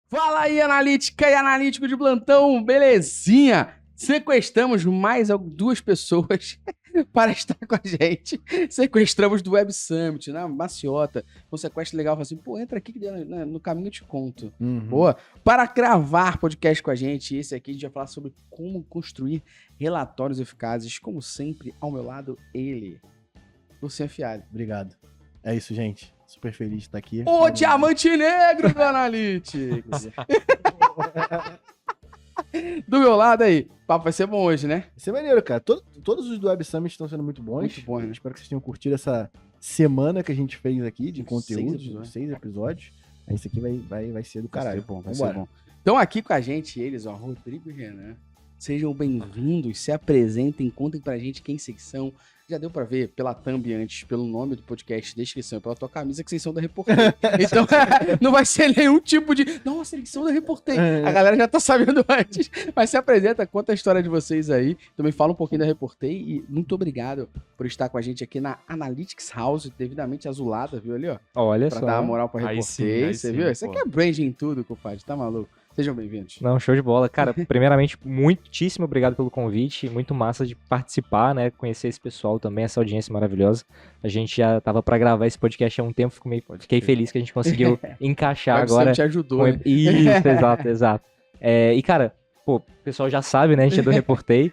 Fala aí, analítica e analítico de plantão, belezinha? Sequestramos mais duas pessoas para estar com a gente. Sequestramos do Web Summit, na Maciota. Um sequestro legal, assim, pô, entra aqui que no caminho eu te conto. Boa. Para gravar podcast com a gente, esse aqui a gente vai falar sobre como construir relatórios eficazes. Como sempre, ao meu lado, ele, Luciano Fialho. Obrigado. É isso, gente. Super feliz de estar aqui. O diamante negro do Analytics. Do meu lado aí. O papo vai ser bom hoje, né? Vai ser maneiro, cara. Todos os do Web Summit estão sendo muito bons. Muito bom, né? Espero que vocês tenham curtido essa semana que a gente fez aqui de conteúdo. 6 episódios. Esse aqui vai ser do caralho. Vai ser bom. Então aqui com a gente eles, ó, Rodrigo e Renan. Sejam bem-vindos, se apresentem, contem pra gente quem vocês são. Já deu pra ver pela thumb antes, pelo nome do podcast, descrição, pela tua camisa que vocês são da Reportei. Então, não vai ser nenhum tipo de... Nossa, eles são da Reportei. A galera já tá sabendo antes. Mas se apresenta, conta a história de vocês aí. Também fala um pouquinho da Reportei. E muito obrigado por estar com a gente aqui na Analytics House, devidamente azulada, viu ali, ó? Olha pra só. Dar uma moral pra Reportei. Você viu? Isso aqui é branding em tudo, compadre. Tá maluco? Sejam bem-vindos. Não, show de bola. Cara, primeiramente, muitíssimo obrigado pelo convite. Muito massa de participar, né? Conhecer esse pessoal também, essa audiência maravilhosa. A gente já tava pra gravar esse podcast há um tempo, fiquei feliz que a gente conseguiu encaixar agora. Te ajudou, né? Isso, exato. E, cara, pô, o pessoal já sabe, né? A gente é do Reportei.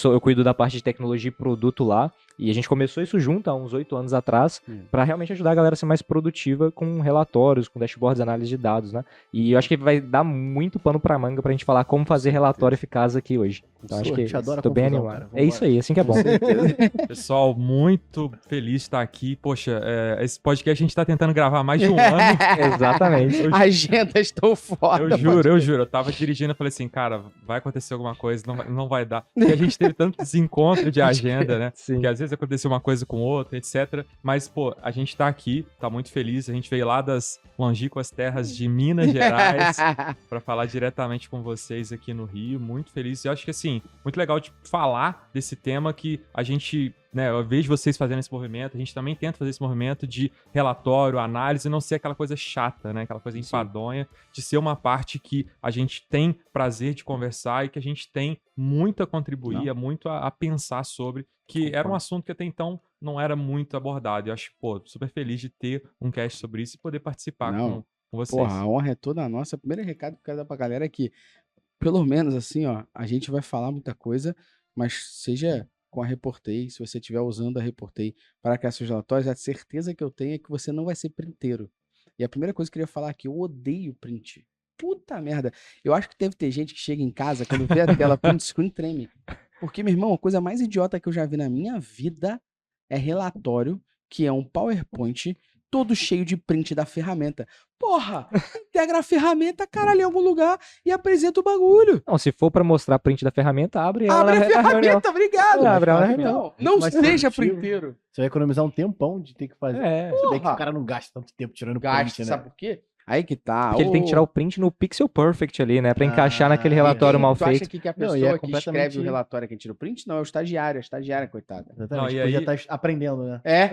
Eu cuido da parte de tecnologia e produto lá. E a gente começou isso junto há uns 8 anos atrás, para realmente ajudar a galera a ser mais produtiva com relatórios, com dashboards, análise de dados, né? E eu acho que vai dar muito pano pra manga pra gente falar como fazer relatório eficaz aqui hoje. Então acho que tô bem animado. É isso aí, assim que é bom. Pessoal, muito feliz de estar aqui. Poxa, esse podcast a gente tá tentando gravar há mais de um ano. Exatamente. Agendas estão foda. Eu juro. Eu tava dirigindo e falei assim, cara, vai acontecer alguma coisa, não vai dar. Porque a gente teve tanto desencontro de agenda, né? Sim. Que às vezes aconteceu uma coisa com outra, etc. Mas, pô, a gente tá aqui, tá muito feliz. A gente veio lá das longínquas terras de Minas Gerais pra falar diretamente com vocês aqui no Rio. Muito feliz. Eu acho que, assim, muito legal de falar desse tema que a gente, né, eu vejo vocês fazendo esse movimento, a gente também tenta fazer esse movimento de relatório, análise, não ser aquela coisa chata, né, aquela coisa enfadonha, de ser uma parte que a gente tem prazer de conversar e que a gente tem muito a contribuir, muito a pensar sobre, que era um assunto que até então não era muito abordado. Eu acho, pô, super feliz de ter um cast sobre isso e poder participar com vocês. Porra, a honra é toda nossa. O primeiro recado que eu quero dar pra galera é que, pelo menos assim, ó, a gente vai falar muita coisa, mas seja com a Reportei, se você estiver usando a Reportei para criar seus relatórios, a certeza que eu tenho é que você não vai ser printeiro. E a primeira coisa que eu queria falar aqui, eu odeio print. Puta merda. Eu acho que deve ter gente que chega em casa, quando vê a tela print screen, treme. Porque, meu irmão, a coisa mais idiota que eu já vi na minha vida é relatório, que é um PowerPoint todo cheio de print da ferramenta. Porra, integra a ferramenta, caralho, em algum lugar e apresenta o bagulho. Não, se for pra mostrar print da ferramenta, abre ela Abre a na reunião. ferramenta, obrigado. Abre ela na reunião. Não Mais seja produtivo. printeiro. Você vai economizar um tempão de ter que fazer. Se bem que Porra. o cara não gasta tanto tempo tirando Gasta, print, né? sabe por quê? Aí que tá. Porque ele tem que tirar o print no Pixel Perfect ali, né? Pra encaixar naquele relatório mal Tu acha feito. que a Não, pessoa e é que completamente- escreve o relatório é quem tira o print? Não, é o estagiário, a estagiária, coitada. Exatamente. Não, e Podia aí- estar aprendendo, né? É,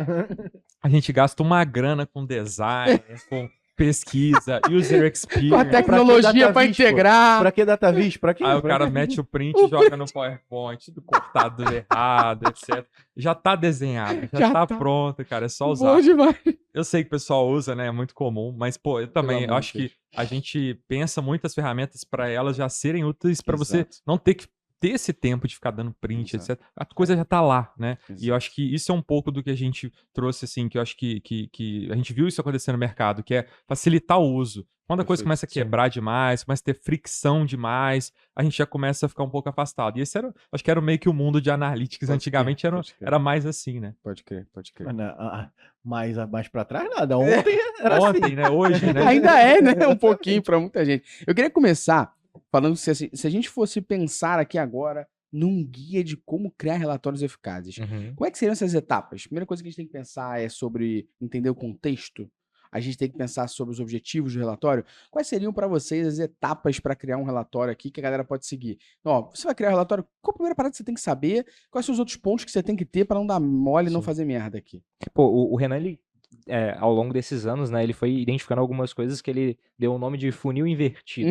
A gente gasta uma grana com design, com pesquisa, user experience. com a tecnologia pra DataVis, pô? integrar. Pra que DataVis? Pra quê? Aí o Pra cara quê? mete o print e joga no PowerPoint, tudo cortado errado, etc. Já tá desenhado, já Já tá tá. pronto, cara, é só usar. Bom demais. Eu sei que o pessoal usa, né, é muito comum, mas, pô, eu também, amor eu de acho Deus. que a gente pensa muitas ferramentas pra elas já serem úteis pra você Exato. não ter que ter esse tempo de ficar dando print, Exato. etc. A coisa já tá lá, né? Exato. E eu acho que isso é um pouco do que a gente trouxe, assim, que eu acho que a gente viu isso acontecer no mercado, que é facilitar o uso. Quando a coisa Perfeito, começa a quebrar demais, começa a ter fricção demais, a gente já começa a ficar um pouco afastado. E esse era, acho que era meio que o mundo de analytics. Pode Antigamente crer, pode crer. era mais assim, né? Pode crer, pode crer. Mais pra trás, nada. Ontem era assim. Ontem, né? Hoje, né? Ainda é, né? Um pouquinho pra muita gente. Eu queria começar falando que se a gente fosse pensar aqui agora num guia de como criar relatórios eficazes, como é que seriam essas etapas? A primeira coisa que a gente tem que pensar é sobre entender o contexto. A gente tem que pensar sobre os objetivos do relatório. Quais seriam para vocês as etapas para criar um relatório aqui que a galera pode seguir? Ó, você vai criar um relatório, qual a primeira parada que você tem que saber? Quais são os outros pontos que você tem que ter para não dar mole e não Sim. fazer merda aqui? Pô, o Renan, ele ao longo desses anos, né, ele foi identificando algumas coisas que ele deu o nome de funil invertido.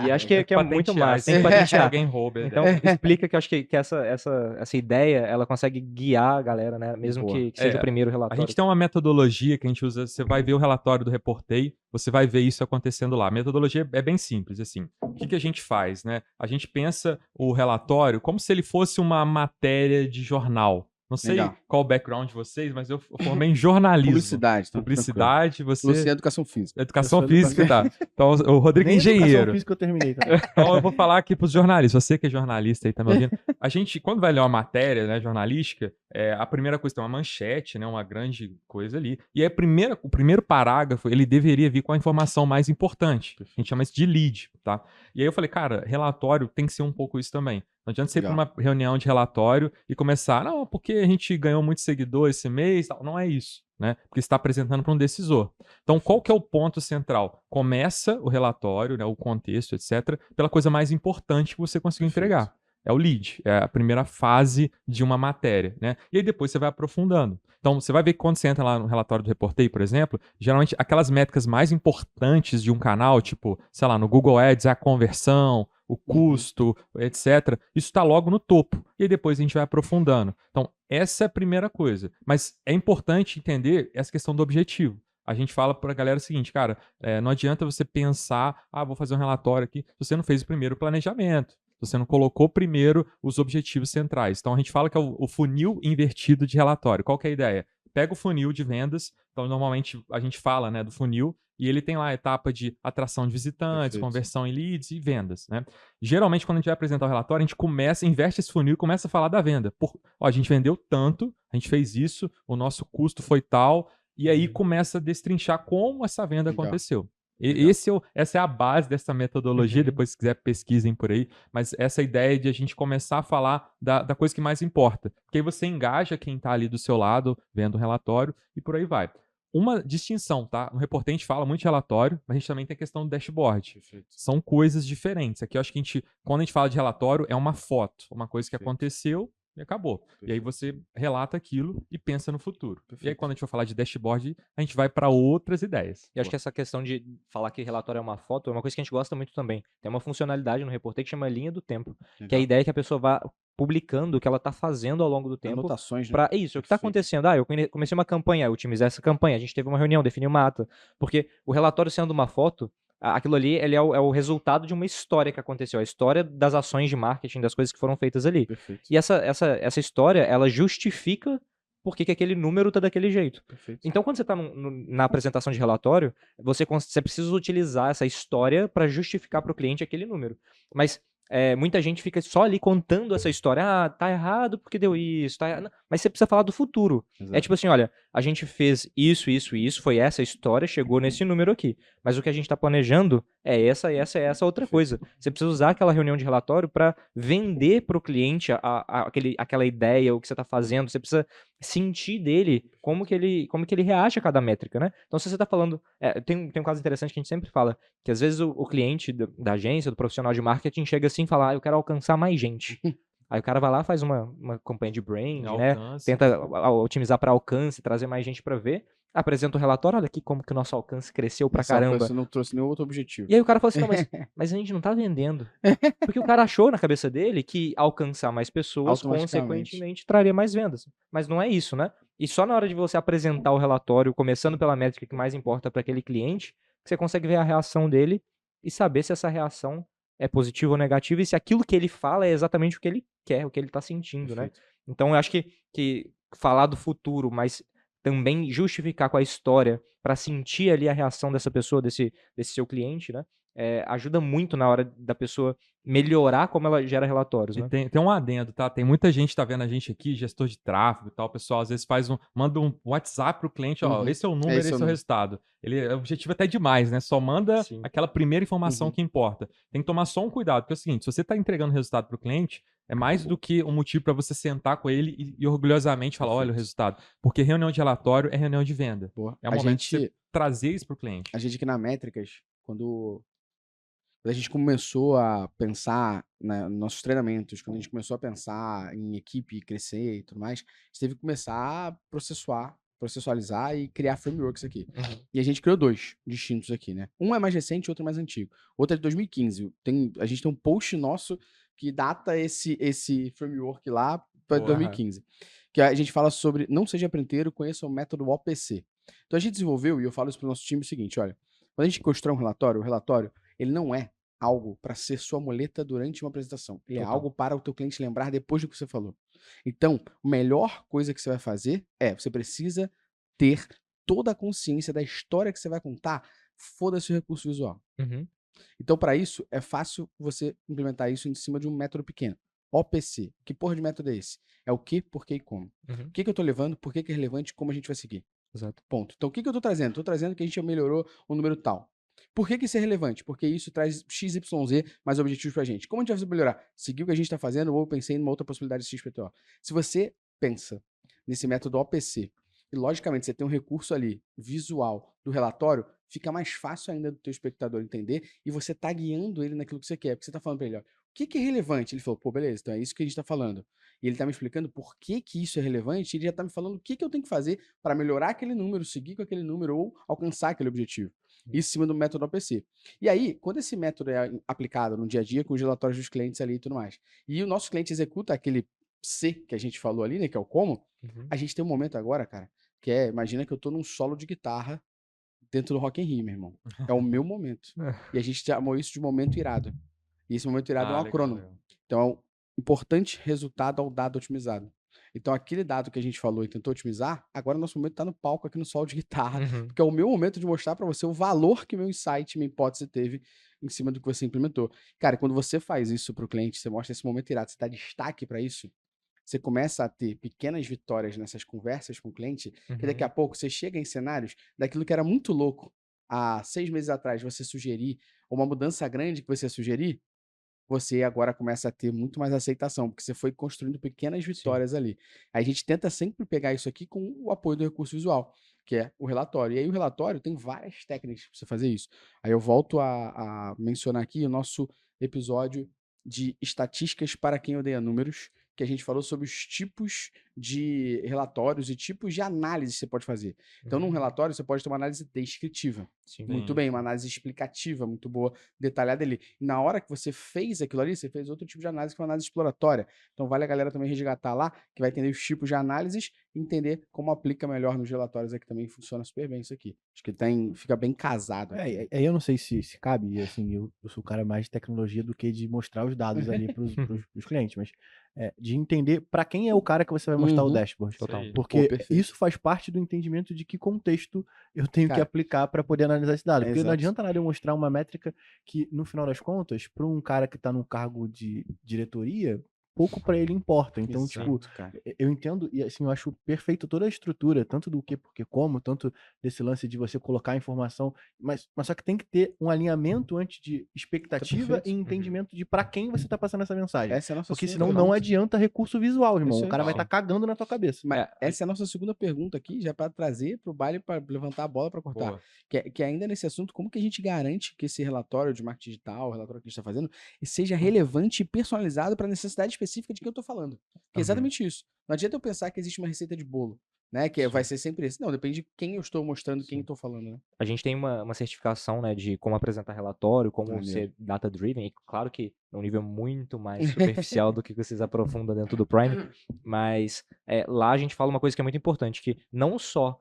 E acho que é muito massa, tem que patentear. Alguém rouba. Então, explica que eu acho que essa ideia, ela consegue guiar a galera, né, mesmo que seja o primeiro A relatório. gente tem uma metodologia que a gente usa, você vai ver o relatório do Reportei, você vai ver isso acontecendo lá. A metodologia é bem simples, assim. O que a gente faz, né? A gente pensa o relatório como se ele fosse uma matéria de jornal. Não sei qual o background de vocês, mas eu formei em jornalismo. Publicidade. Então, Publicidade, você... Você é educação física. Educação física, tá. Então, o Rodrigo é engenheiro. Educação física eu terminei também. Então, eu vou falar aqui pros jornalistas. Você que é jornalista aí, tá me ouvindo? A gente, quando vai ler uma matéria, né, jornalística, a primeira coisa tem uma manchete, né, uma grande coisa ali. E aí, o primeiro parágrafo, ele deveria vir com a informação mais importante. A gente chama isso de lead, tá? E aí eu falei, cara, relatório tem que ser um pouco isso também. Não adianta você ir para uma reunião de relatório e começar, não, porque a gente ganhou muitos seguidores esse mês, tal. Não é isso, né? Porque você está apresentando para um decisor. Então, qual que é o ponto central? Começa o relatório, né, o contexto, etc., pela coisa mais importante que você conseguiu entregar. É o lead, é a primeira fase de uma matéria, né? E aí depois você vai aprofundando. Então, você vai ver que quando você entra lá no relatório do Reportei, por exemplo, geralmente aquelas métricas mais importantes de um canal, tipo, sei lá, no Google Ads, a conversão, o custo, etc. Isso está logo no topo. E aí depois a gente vai aprofundando. Então, essa é a primeira coisa. Mas é importante entender essa questão do objetivo. A gente fala para a galera o seguinte, cara, não adianta você pensar, vou fazer um relatório aqui, se você não fez o primeiro planejamento. Você não colocou primeiro os objetivos centrais. Então, a gente fala que é o funil invertido de relatório. Qual que é a ideia? Pega o funil de vendas. Então, normalmente, a gente fala, né, do funil e ele tem lá a etapa de atração de visitantes, conversão em leads e vendas, né? Geralmente, quando a gente vai apresentar o relatório, a gente inverte esse funil e começa a falar da venda. A gente vendeu tanto, a gente fez isso, o nosso custo foi tal, e aí começa a destrinchar como essa venda aconteceu. Essa é a base dessa metodologia, depois se quiser pesquisem por aí, mas essa ideia de a gente começar a falar da coisa que mais importa, porque aí você engaja quem está ali do seu lado, vendo o relatório, e por aí vai. Uma distinção, tá? No Reportei a gente fala muito de relatório, mas a gente também tem a questão do dashboard. Perfeito. São coisas diferentes. Aqui eu acho que quando a gente fala de relatório, é uma foto, uma coisa que aconteceu e acabou. Perfeito. E aí você relata aquilo e pensa no futuro. Perfeito. E aí quando a gente for falar de dashboard, a gente vai para outras ideias. E acho que essa questão de falar que relatório é uma foto é uma coisa que a gente gosta muito também. Tem uma funcionalidade no Reportei que chama linha do tempo. Legal. Que é a ideia é que a pessoa vá publicando o que ela está fazendo ao longo do tempo. Anotações, né? Isso, o que está acontecendo. Eu comecei uma campanha, eu otimizei essa campanha, a gente teve uma reunião, definiu uma ata. Porque o relatório sendo uma foto, aquilo ali ele é o resultado de uma história que aconteceu, a história das ações de marketing, das coisas que foram feitas ali. Perfeito. E essa história, ela justifica por que aquele número tá daquele jeito. Perfeito. Então, quando você está na apresentação de relatório, você precisa utilizar essa história para justificar para o cliente aquele número. Mas muita gente fica só ali contando essa história. Tá errado porque deu isso. Mas você precisa falar do futuro. Exato. É tipo assim, olha, a gente fez isso, isso e isso, foi essa história, chegou nesse número aqui. Mas o que a gente está planejando é essa outra coisa. Você precisa usar aquela reunião de relatório para vender para o cliente aquela ideia, o que você está fazendo. Você precisa sentir dele como que ele reage a cada métrica, né? Então, se você está falando... tem um caso interessante que a gente sempre fala, que às vezes o cliente da agência, do profissional de marketing, chega assim e fala, eu quero alcançar mais gente. Aí o cara vai lá, faz uma campanha de brand, né? Tenta otimizar para alcance, trazer mais gente para ver, apresenta o relatório, olha aqui como que o nosso alcance cresceu pra caramba. Você não trouxe nenhum outro objetivo. E aí o cara fala assim, não, mas a gente não tá vendendo. Porque o cara achou na cabeça dele que alcançar mais pessoas, consequentemente, traria mais vendas. Mas não é isso, né? E só na hora de você apresentar o relatório, começando pela métrica que mais importa para aquele cliente, que você consegue ver a reação dele e saber se essa reação é positiva ou negativa e se aquilo que ele fala é exatamente o que ele quer, o que ele tá sentindo, Perfeito. Né? Então eu acho que falar do futuro, mas também justificar com a história para sentir ali a reação dessa pessoa, desse seu cliente, né? Ajuda muito na hora da pessoa melhorar como ela gera relatórios, né? Tem um adendo, tá? Tem muita gente que tá vendo a gente aqui, gestor de tráfego e tal, o pessoal às vezes manda um WhatsApp pro cliente, esse é o número, esse é o resultado. É objetivo até demais, né? Só manda aquela primeira informação que importa. Tem que tomar só um cuidado, porque é o seguinte, se você tá entregando resultado pro cliente, é mais do que um motivo para você sentar com ele e orgulhosamente falar, olha o resultado. Porque reunião de relatório é reunião de venda. É o momento de você trazer isso pro cliente. A gente aqui na Métricas, quando a gente começou a pensar nos nossos treinamentos, quando a gente começou a pensar em equipe crescer e tudo mais, a gente teve que começar a processuar processualizar e criar frameworks aqui. E a gente criou 2 distintos aqui, né? Um é mais recente e outro é mais antigo. O outro é de 2015. A gente tem um post nosso que data esse framework lá para 2015. Que a gente fala sobre não seja printeiro, conheça o método OPC. Então a gente desenvolveu, e eu falo isso para o nosso time, o seguinte, olha, quando a gente constrói um relatório, o relatório, ele não é algo para ser sua muleta durante uma apresentação. Ele é algo para o teu cliente lembrar depois do que você falou. Então, a melhor coisa que você vai fazer você precisa ter toda a consciência da história que você vai contar, foda-se o recurso visual. Então, para isso, é fácil você implementar isso em cima de um método pequeno. OPC. Que porra de método é esse? É o que, por que e como. O que eu tô levando, por que é relevante e como a gente vai seguir. Exato. Ponto. Então, o que eu tô trazendo? Tô trazendo que a gente melhorou o número tal. Por que isso é relevante? Porque isso traz XYZ mais objetivos pra gente. Como a gente vai melhorar? Seguir o que a gente tá fazendo ou eu pensei numa outra possibilidade de XPTO? Se você pensa nesse método OPC e, logicamente, você tem um recurso ali visual do relatório, fica mais fácil ainda do teu espectador entender e você tá guiando ele naquilo que você quer. Porque você tá falando pra ele, ó, o que é relevante? Ele falou, pô, beleza, então é isso que a gente tá falando. E ele tá me explicando por que isso é relevante e ele já tá me falando o que eu tenho que fazer para melhorar aquele número, seguir com aquele número ou alcançar aquele objetivo. Isso em cima do método OPC. E aí, quando esse método é aplicado no dia a dia com os relatórios dos clientes ali e tudo mais, e o nosso cliente executa aquele C que a gente falou ali, né, que é o como, a gente tem um momento agora, cara, que imagina que eu tô num solo de guitarra dentro do Rock in Rio, meu irmão. É o meu momento. E a gente chamou isso de momento irado. E esse momento irado é um acrônimo. Então, é um importante resultado ao dado otimizado. Então, aquele dado que a gente falou e tentou otimizar, agora o nosso momento está no palco aqui no solo de guitarra, porque é o meu momento de mostrar para você o valor que meu insight, minha hipótese teve em cima do que você implementou. Cara, quando você faz isso para o cliente, você mostra esse momento irado, você dá destaque para isso, você começa a ter pequenas vitórias nessas conversas com o cliente, que daqui a pouco você chega em cenários daquilo que era muito louco há 6 meses atrás você sugerir, ou uma mudança grande que você sugerir, você agora começa a ter muito mais aceitação, porque você foi construindo pequenas vitórias ali. Aí a gente tenta sempre pegar isso aqui com o apoio do recurso visual, que é o relatório. E aí o relatório tem várias técnicas para você fazer isso. Aí eu volto a mencionar aqui o nosso episódio de estatísticas para quem odeia números, que a gente falou sobre os tipos de relatórios e tipos de análise que você pode fazer. Então, num relatório, você pode ter uma análise descritiva. Muito bem, uma análise explicativa, muito boa, detalhada ali. E na hora que você fez aquilo ali, você fez outro tipo de análise, que é uma análise exploratória. Então, vale a galera também resgatar lá, que vai entender os tipos de análises e entender como aplica melhor nos relatórios. Aqui também funciona super bem isso aqui. Acho que fica bem casado. Aí eu não sei se cabe, assim, eu sou o cara mais de tecnologia do que de mostrar os dados ali pros clientes, mas de entender para quem é o cara que você vai mostrar o dashboard. Total. Porque isso faz parte do entendimento de que contexto eu tenho que aplicar para poder analisar esse dado. Porque não adianta nada eu mostrar uma métrica que, no final das contas, para um cara que está num cargo de diretoria, pouco para ele importa. Então, eu entendo e assim, eu acho perfeito toda a estrutura, tanto do que, porque, como, tanto desse lance de você colocar a informação, mas só que tem que ter um alinhamento antes de expectativa e entendimento de para quem você tá passando essa mensagem. Essa é a nossa porque senão não adianta recurso visual, irmão. O cara vai estar tá cagando na tua cabeça. Mas essa é a nossa segunda pergunta aqui, já para trazer pro baile, para levantar a bola para cortar. Que ainda nesse assunto, como que a gente garante que esse relatório de marketing digital, o relatório que a gente está fazendo, seja relevante e personalizado para a necessidade específica de quem eu tô falando? Que é exatamente isso. Não adianta eu pensar que existe uma receita de bolo, né? Que vai ser sempre esse. Não, depende de quem eu estou mostrando, quem eu tô falando, né? A gente tem uma certificação, né, de como apresentar relatório, como ser data-driven, e claro que é um nível muito mais superficial do que vocês aprofundam dentro do Prime, mas lá a gente fala uma coisa que é muito importante, que não só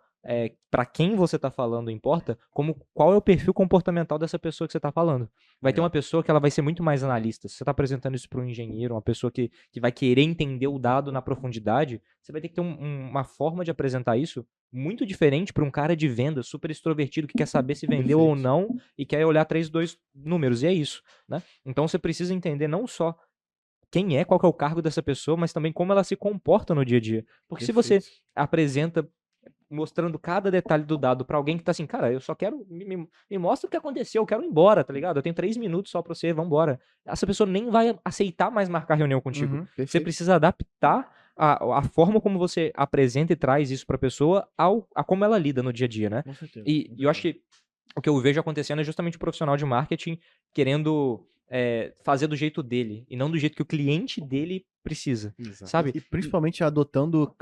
para quem você está falando importa, como qual é o perfil comportamental dessa pessoa que você está falando. Vai ter uma pessoa que ela vai ser muito mais analista. Se você está apresentando isso para um engenheiro, uma pessoa que vai querer entender o dado na profundidade, você vai ter que ter uma forma de apresentar isso muito diferente para um cara de venda super extrovertido que quer saber se vendeu ou não e quer olhar 2 números, e é isso, né? Então você precisa entender não só quem qual que é o cargo dessa pessoa, mas também como ela se comporta no dia a dia. Porque se você apresenta mostrando cada detalhe do dado pra alguém que tá assim, cara, eu só quero, me mostra o que aconteceu, eu quero ir embora, tá ligado? Eu tenho 3 minutos só pra você, vambora. Essa pessoa nem vai aceitar mais marcar reunião contigo. Você precisa adaptar a forma como você apresenta e traz isso pra pessoa a como ela lida no dia a dia, né? Com certeza. E eu acho que o que eu vejo acontecendo é justamente o profissional de marketing querendo fazer do jeito dele e não do jeito que o cliente dele precisa, sabe? E principalmente adotando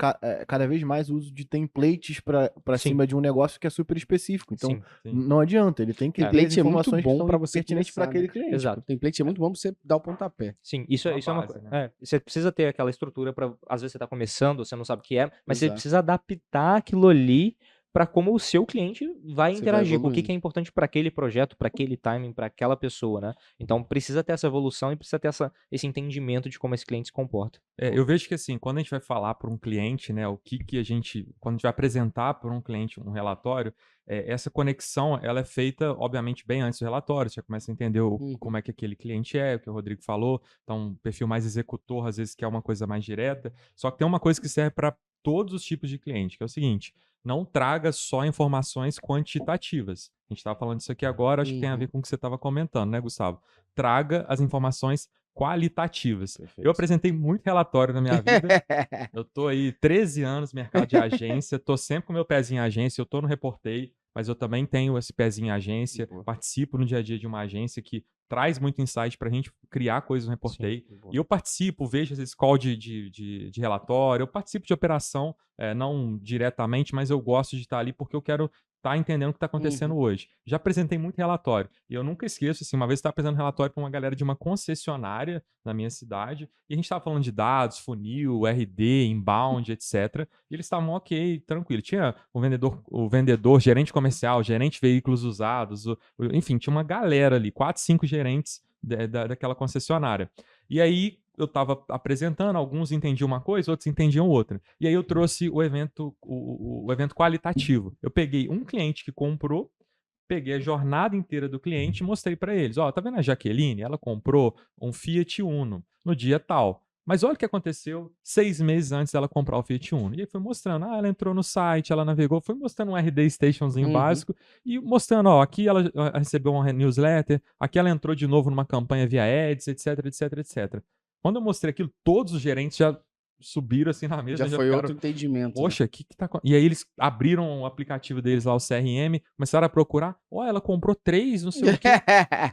cada vez mais o uso de templates para Sim. cima de um negócio que é super específico. Então, Sim. não adianta, ele tem que ter as Template é muito informações que bom são para você pertinentes para começar, aquele né? cliente. Exato. O template é muito bom pra você dar o pontapé. Sim, isso é uma base, coisa. né? Você precisa ter aquela estrutura para, às vezes você tá começando, você não sabe o que é, mas você Exato. precisa adaptar aquilo ali para como o seu cliente vai Você vai interagir, com o que evoluindo. é importante para aquele projeto, para aquele timing, para aquela pessoa, né? Então precisa ter essa evolução e precisa ter esse entendimento de como esse cliente se comporta. Eu vejo que assim, quando a gente vai falar para um cliente, né, quando a gente vai apresentar para um cliente um relatório, essa conexão, ela é feita, obviamente, bem antes do relatório, você já começa a entender como é que aquele cliente é, o que o Rodrigo falou, então um perfil mais executor, às vezes, que é uma coisa mais direta, só que tem uma coisa que serve para todos os tipos de cliente, que é o seguinte, não traga só informações quantitativas. A gente estava falando disso aqui agora, acho que tem a ver com o que você estava comentando, né, Gustavo? Traga as informações qualitativas. Perfeito. Eu apresentei muito relatório na minha vida. Eu tô aí 13 anos no mercado de agência, tô sempre com meu pezinho em agência, eu tô no Reportei, mas eu também tenho esse pezinho em agência, participo no dia a dia de uma agência que traz muito insight pra gente criar coisas no Reportei. E eu participo, vejo esses call de relatório, eu participo de operação, não diretamente, mas eu gosto de estar ali porque eu quero estar entendendo o que está acontecendo hoje. Já apresentei muito relatório. E eu nunca esqueço, assim, uma vez eu estava apresentando relatório para uma galera de uma concessionária na minha cidade, e a gente estava falando de dados, funil, RD, inbound, etc. E eles estavam ok, tranquilo. Tinha o vendedor, gerente comercial, gerente de veículos usados, enfim, tinha uma galera ali, 4, 5 gerentes daquela concessionária. E aí eu estava apresentando, alguns entendiam uma coisa, outros entendiam outra. E aí eu trouxe o evento qualitativo. Eu peguei um cliente que comprou, peguei a jornada inteira do cliente e mostrei para eles. Ó, tá vendo a Jaqueline? Ela comprou um Fiat Uno no dia tal. Mas olha o que aconteceu 6 meses antes dela comprar o Fiat Uno. E aí foi mostrando, ela entrou no site, ela navegou, foi mostrando um RD Stationzinho básico e mostrando, ó, aqui ela recebeu uma newsletter, aqui ela entrou de novo numa campanha via ads, etc, etc, etc. Quando eu mostrei aquilo, todos os gerentes já subiram assim na mesa. Já foi outro entendimento. Poxa, o que tá acontecendo? E aí eles abriram o aplicativo deles lá, o CRM, começaram a procurar. Ó, ela comprou 3, não sei o quê.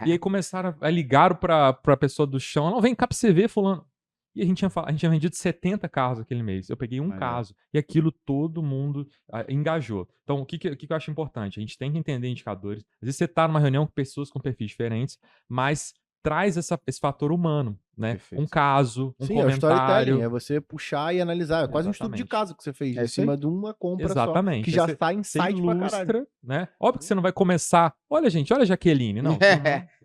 E aí começaram a ligar pra pessoa do chão. Não, vem cá pra você ver, fulano. E a gente tinha vendido 70 carros aquele mês. Eu peguei um caso. E aquilo todo mundo engajou. Então, o que eu acho importante? A gente tem que entender indicadores. Às vezes você tá numa reunião com pessoas com perfis diferentes, mas traz esse fator humano, né? Perfeito. Um caso, um Sim, é o storytelling, comentário. é você puxar e analisar. É quase um estudo de caso que você fez em cima de uma compra só, que já sai insight pra caralho. Né? Óbvio que você não vai começar, olha gente, olha a Jaqueline, não.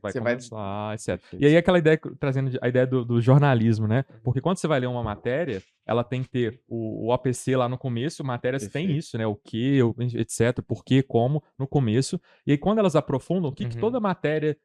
Vai começar, etc. E aí aquela ideia, trazendo a ideia do jornalismo, né? Porque quando você vai ler uma matéria, ela tem que ter o APC lá no começo, matérias têm isso, né? O que, etc, por que, como, no começo. E aí quando elas aprofundam, o que toda matéria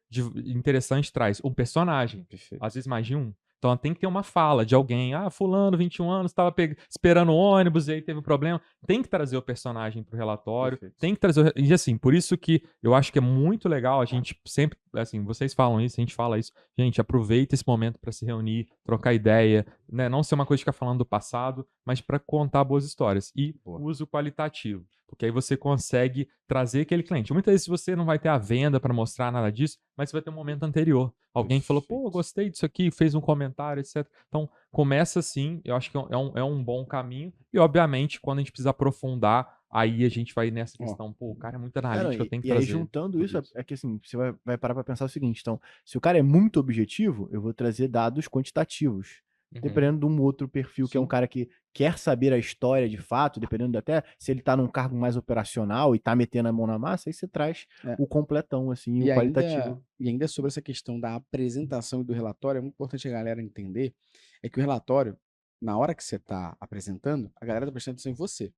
interessante traz? Um personagem. Às vezes mais de um. Então ela tem que ter uma fala de alguém. Ah, fulano, 21 anos, estava esperando o ônibus e aí teve um problema. Tem que trazer o personagem pro relatório. Tem que trazer... E assim, por isso que eu acho que é muito legal a gente sempre... Assim, vocês falam isso, a gente fala isso. Gente, aproveita esse momento para se reunir, trocar ideia, né? Não ser uma coisa de ficar falando do passado, mas para contar boas histórias. E uso qualitativo. Porque aí você consegue trazer aquele cliente. Muitas vezes você não vai ter a venda para mostrar nada disso, mas você vai ter um momento anterior. Alguém falou, pô, gostei disso aqui, fez um comentário, etc. Então, começa assim, eu acho que é um bom caminho. E, obviamente, quando a gente precisa aprofundar, aí a gente vai nessa questão, pô, o cara é muito analítico, eu tenho que trazer. E aí, juntando isso, é que assim, você vai parar para pensar o seguinte, então, se o cara é muito objetivo, eu vou trazer dados quantitativos. Dependendo de um outro perfil, que é um cara que quer saber a história de fato, dependendo até se ele tá num cargo mais operacional e tá metendo a mão na massa, aí você traz o completão, assim, o qualitativo. E ainda sobre essa questão da apresentação e do relatório, é muito importante a galera entender, é que o relatório, na hora que você tá apresentando, a galera tá prestando atenção em você.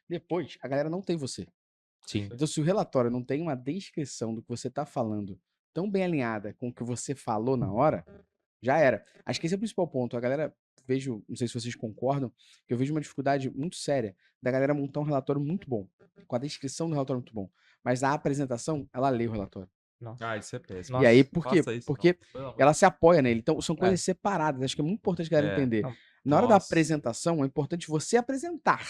Depois, a galera não tem você. Sim. Então, se o relatório não tem uma descrição do que você tá falando tão bem alinhada com o que você falou na hora, já era. Acho que esse é o principal ponto. A galera, não sei se vocês concordam, que eu vejo uma dificuldade muito séria da galera montar um relatório muito bom, com a descrição do relatório muito bom. Mas a apresentação, ela lê o relatório. Isso é péssimo. E aí, por quê? Porque ela se apoia nele. Então, são coisas separadas. Acho que é muito importante a galera entender. Na hora da Nossa. apresentação, é importante você apresentar,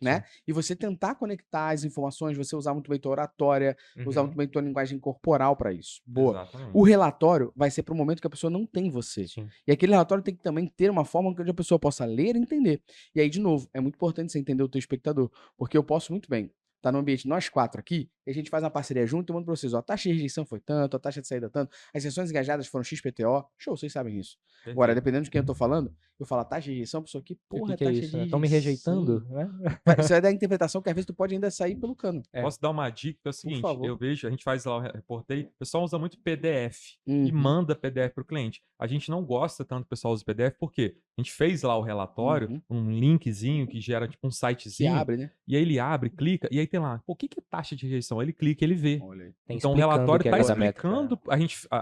né? E você tentar conectar as informações, você usar muito bem tua oratória, usar muito bem tua linguagem corporal para isso. Boa. Exatamente. O relatório vai ser para o momento que a pessoa não tem você. Sim. E aquele relatório tem que também ter uma forma onde a pessoa possa ler e entender. E aí, de novo, é muito importante você entender o teu espectador, porque eu posso muito bem estar no ambiente nós 4 aqui, e a gente faz uma parceria junto e mando para vocês, ó, a taxa de rejeição foi tanto, a taxa de saída tanto, as sessões engajadas foram XPTO, show, vocês sabem isso. Agora, dependendo de quem eu tô falando, eu falo a taxa de rejeição, a pessoa que, porra, que é taxa isso? de Estão me rejeitando? Né? Isso vai dar interpretação que às vezes tu pode ainda sair pelo cano. Posso dar uma dica? É o seguinte, favor. eu vejo, a gente faz lá o reportei, o pessoal usa muito PDF e Uhum. manda PDF pro cliente. A gente não gosta tanto que o pessoal use PDF, porque a gente fez lá o relatório, um linkzinho que gera tipo um Que sitezinho, abre, né? e aí ele abre, clica, e aí tem lá, pô, o que é taxa de rejeição? Aí ele clica, ele vê. Olha aí. Então o explicando relatório o que é tá cada métrica, explicando, a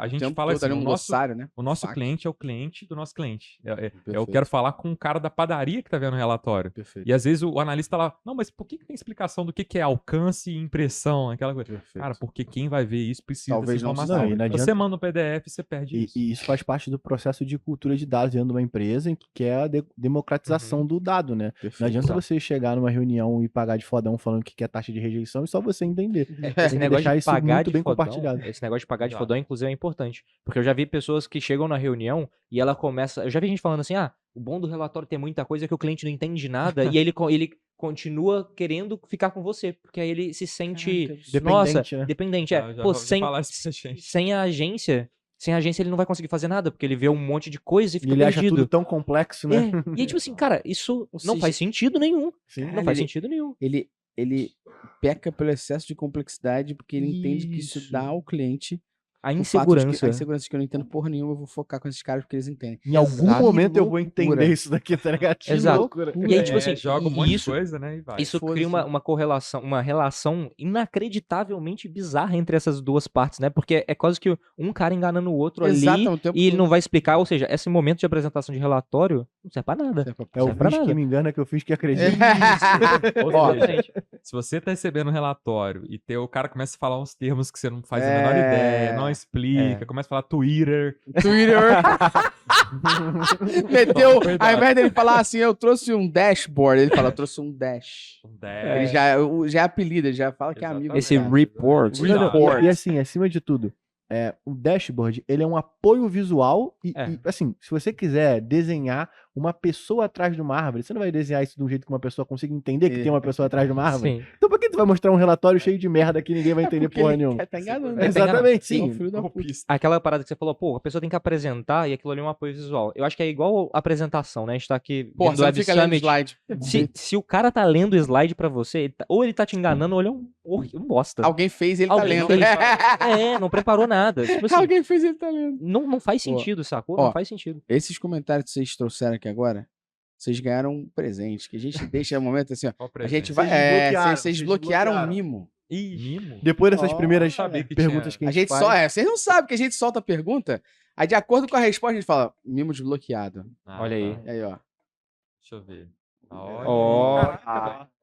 gente Tempo fala todo assim, ali um o nosso, glossário, né? o nosso Fac. cliente é o cliente do nosso cliente. Eu Perfeito. quero falar com o cara da padaria que tá vendo o relatório. Perfeito. E às vezes o analista lá, não, mas por que tem explicação do que é alcance e impressão, aquela coisa? Perfeito. Cara, porque quem vai ver isso precisa Talvez dessa não informação. saiba. Não, e não Você adianta- manda um PDF, você perde isso. E isso faz parte do processo de cultura de dados dentro de uma empresa, em que é a democratização do dado, né? Perfeito. Não adianta você chegar numa reunião e pagar de fodão falando que é taxa de rejeição e só você entender. Esse Tem que negócio deixar de isso pagar muito de bem fodão, compartilhado. esse negócio de pagar de Exato. fodão, inclusive, é importante. Porque eu já vi pessoas que chegam na reunião e ela começa. Eu já vi gente falando assim: o bom do relatório tem muita coisa que o cliente não entende nada, e ele continua querendo ficar com você, porque aí ele se sente. Nossa, Dependente, né? dependente. Já Pô, ouvi sem falar isso pra gente. sem a agência ele não vai conseguir fazer nada, porque ele vê um monte de coisa e E fica ele acha perdido. tudo tão complexo, né? E aí, tipo assim, cara, isso Ou não seja, faz sentido nenhum. Sim. Não faz sentido nenhum. Ele peca pelo excesso de complexidade porque ele entende que isso Isso. dá ao cliente A o fato de insegurança. a insegurança de que eu não entendo porra nenhuma, eu vou focar com esses caras porque eles entendem. Em algum Exato. momento eu vou loucura. entender isso daqui, tá ligado? Que Exato. loucura. E aí, tipo assim, joga um e monte isso- de coisa, né? E vai. Isso Foda-se. cria uma correlação, uma relação inacreditavelmente bizarra entre essas duas partes, né? Porque é quase que um cara enganando o outro Exato, ali o tempo e ele todo. não vai explicar. Ou seja, esse momento de apresentação de relatório não serve pra nada. É o Serve pra finge que nada. me engana que eu fiz que acredito. Ou Ó, seja, se você tá recebendo um relatório e o cara começa a falar uns termos que você não faz a menor ideia, não explica, começa a falar Twitter. Twitter. Meteu, Cuidado. ao invés dele falar assim, eu trouxe um dashboard, ele fala, eu trouxe um dash. Ele já é apelido, ele já fala que é amigo. Esse do cara. report. Não, não, Report. E assim, acima de tudo, o dashboard, ele é um apoio visual e, assim, se você quiser desenhar uma pessoa atrás de uma árvore, você não vai desenhar isso de um jeito que uma pessoa consiga entender que tem uma pessoa atrás de uma árvore. Sim. Então por que tu vai mostrar um relatório cheio de merda que ninguém vai entender Porque porra ele nenhuma? tá enganando. Ele tá Exatamente, É um sim. filho da puta. Aquela parada que você falou, pô, a pessoa tem que apresentar e aquilo ali é um apoio visual. Eu acho que é igual a apresentação, né? A gente tá aqui Porra, vendo você o não Web fica lendo Summit. slide. Se o cara tá lendo o slide pra você, ou ele tá te enganando, ou ele é um bosta. Alguém fez, ele tá Alguém lendo. fez. Não preparou nada. Tipo assim, Alguém fez, ele tá lendo. não faz sentido, sacou? Não faz sentido. Esses comentários que vocês trouxeram aqui agora, vocês ganharam um presente, que a gente deixa no momento assim, ó. Qual A gente presente? vai. desbloquearam, Vocês vocês bloquearam o desbloquearam. mimo. Mimo? Depois dessas Ó, primeiras sabia que perguntas tinha. que A gente faz, vocês não sabem que a gente solta a pergunta, aí de acordo com a resposta a gente fala, mimo desbloqueado. Olha aí. E aí, ó. Deixa eu ver.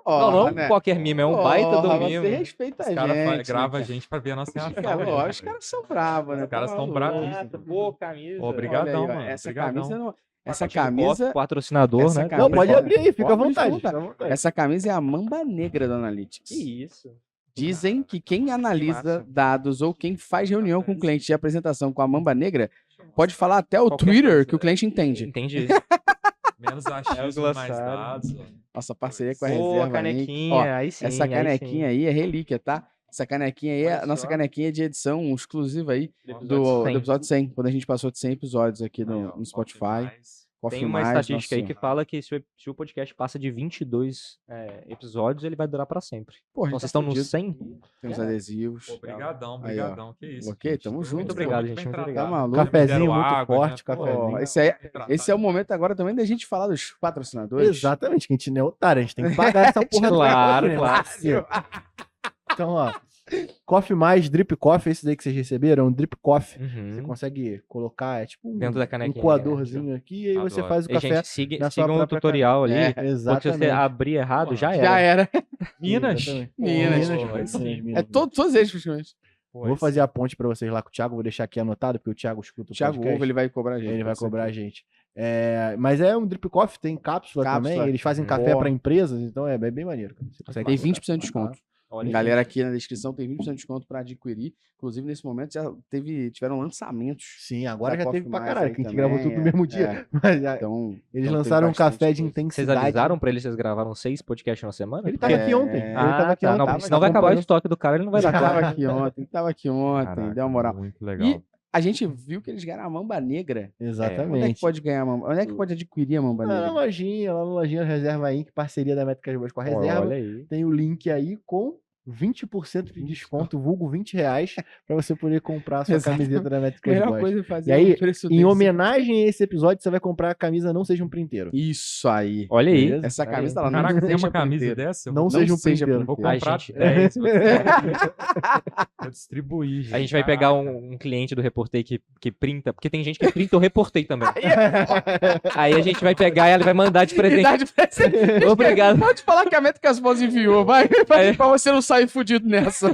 Não, né? qualquer mimo, é um baita do Porra, mimo. Você respeita Os a caras gente. gravam a né, gente pra ver a nossa cara? reação. Cara, né, ó, os velho? caras são bravos, né? Os caras Tá são maluco. bravíssimos. Boa camisa. Obrigadão, Olha aí, ó, mano. Essa Obrigadão. camisa não. Essa Pacotinho camisa. copo, patrocinador, essa né? camisa- Não, pode abrir aí, fica à Pode vontade. perguntar. Fica à vontade. Essa camisa é a mamba negra do Analytics. Que isso. Dizem que quem analisa massa. dados ou quem faz reunião com o cliente de apresentação com a mamba negra pode falar até o Qualquer Twitter coisa. que o cliente entende. Entendi. Menos É o achismo, mais glossário. dados. Nossa parceria com a Boa, reserva. canequinha, Ó, aí sim. essa aí canequinha sim. aí é relíquia, tá? Essa canequinha aí é Olha a nossa só. canequinha de edição exclusiva aí episódio do 100. episódio 100, quando a gente passou de 100 episódios aqui no Spotify. Tem uma estatística aí que fala que se o podcast passa de 22 episódios, ele vai durar pra sempre. Porra, Então vocês estão no 100? Tem os adesivos. Obrigadão, Aí, ó. obrigadão. Que isso. Ok, gente. tamo junto. Muito obrigado, gente, muito Tá obrigado. maluco? Cafezinho Me deram muito água, forte, né? cafezinho. Ó, esse é o momento agora também da gente falar dos patrocinadores. Exatamente, que a gente não é otário, a gente tem que pagar essa porra do Claro, né? claro. Então, ó, Coffee Mais, Drip Coffee, esse daí que vocês receberam, um Drip Coffee. Você Uhum. consegue colocar, é tipo Dentro da canequinha, um coadorzinho aqui, e aí você Adoro. faz o E, café. gente, na sua sigam o própria tutorial ali. É, Porque se você Exatamente. abrir errado, já Já era. era. Minas. Exatamente. Minas. Minas, Pô, Minas, sim. Minas. É todos eles, praticamente. Pô, Vou fazer a ponte pra vocês lá com o Thiago, vou deixar aqui anotado, porque o Thiago escuta o Thiago podcast. Ovo, ele vai cobrar a gente. Ele vai cobrar a gente. Mas é um drip coffee, tem cápsula também. Eles fazem café pra empresas, então é bem maneiro. Você consegue Tem comprar. 20% de desconto. Olha aí. Galera, aqui na descrição tem 20% de desconto pra adquirir. Inclusive, nesse momento já tiveram lançamentos. Sim, agora da já teve Coffee pra Mais caralho, aí que a gente também, gravou tudo no mesmo dia. Mas Então, eles tem lançaram um bastante café de coisa. Vocês intensidade. avisaram pra ele que vocês gravaram 6 podcasts na semana? Ele tava aqui ontem. Ele tava aqui tá. ontem. Não, tava senão vai acabar o acompanhando. estoque do cara, ele não vai dar Tava conta. aqui ontem, Caraca, deu uma moral. Muito legal. E a gente viu que eles ganharam a Mamba Negra. Onde é que Exatamente. pode ganhar a Mamba? Onde é que pode adquirir a Mamba Lá Negra? na lojinha Reserva Inc., parceria da Métricas Boas com a Reserva. Olha aí. Tem o link aí com 20% de desconto, vulgo R$20, pra você poder comprar a sua Exato. camiseta da A Métricas melhor Boas. coisa é fazer E aí, um preço Em desse. homenagem a esse episódio, você vai comprar a camisa Não Seja um Printeiro. Isso aí. Olha aí. Beleza? Essa Olha camisa aí. tá lá. Caraca, tem seja uma camisa printeiro. dessa? Eu Não vou, seja um seja printeiro. vou Ai, comprar gente, 10. Vou distribuir, gente. A gente vai pegar um cliente do Reportei que printa, porque tem gente que printa o Reportei também. Aí a gente vai pegar e ela vai mandar de E presente. dá de presente. Obrigado. Pode falar que a meta que as mãos enviou, vai. É. Pra você não sair fudido nessa.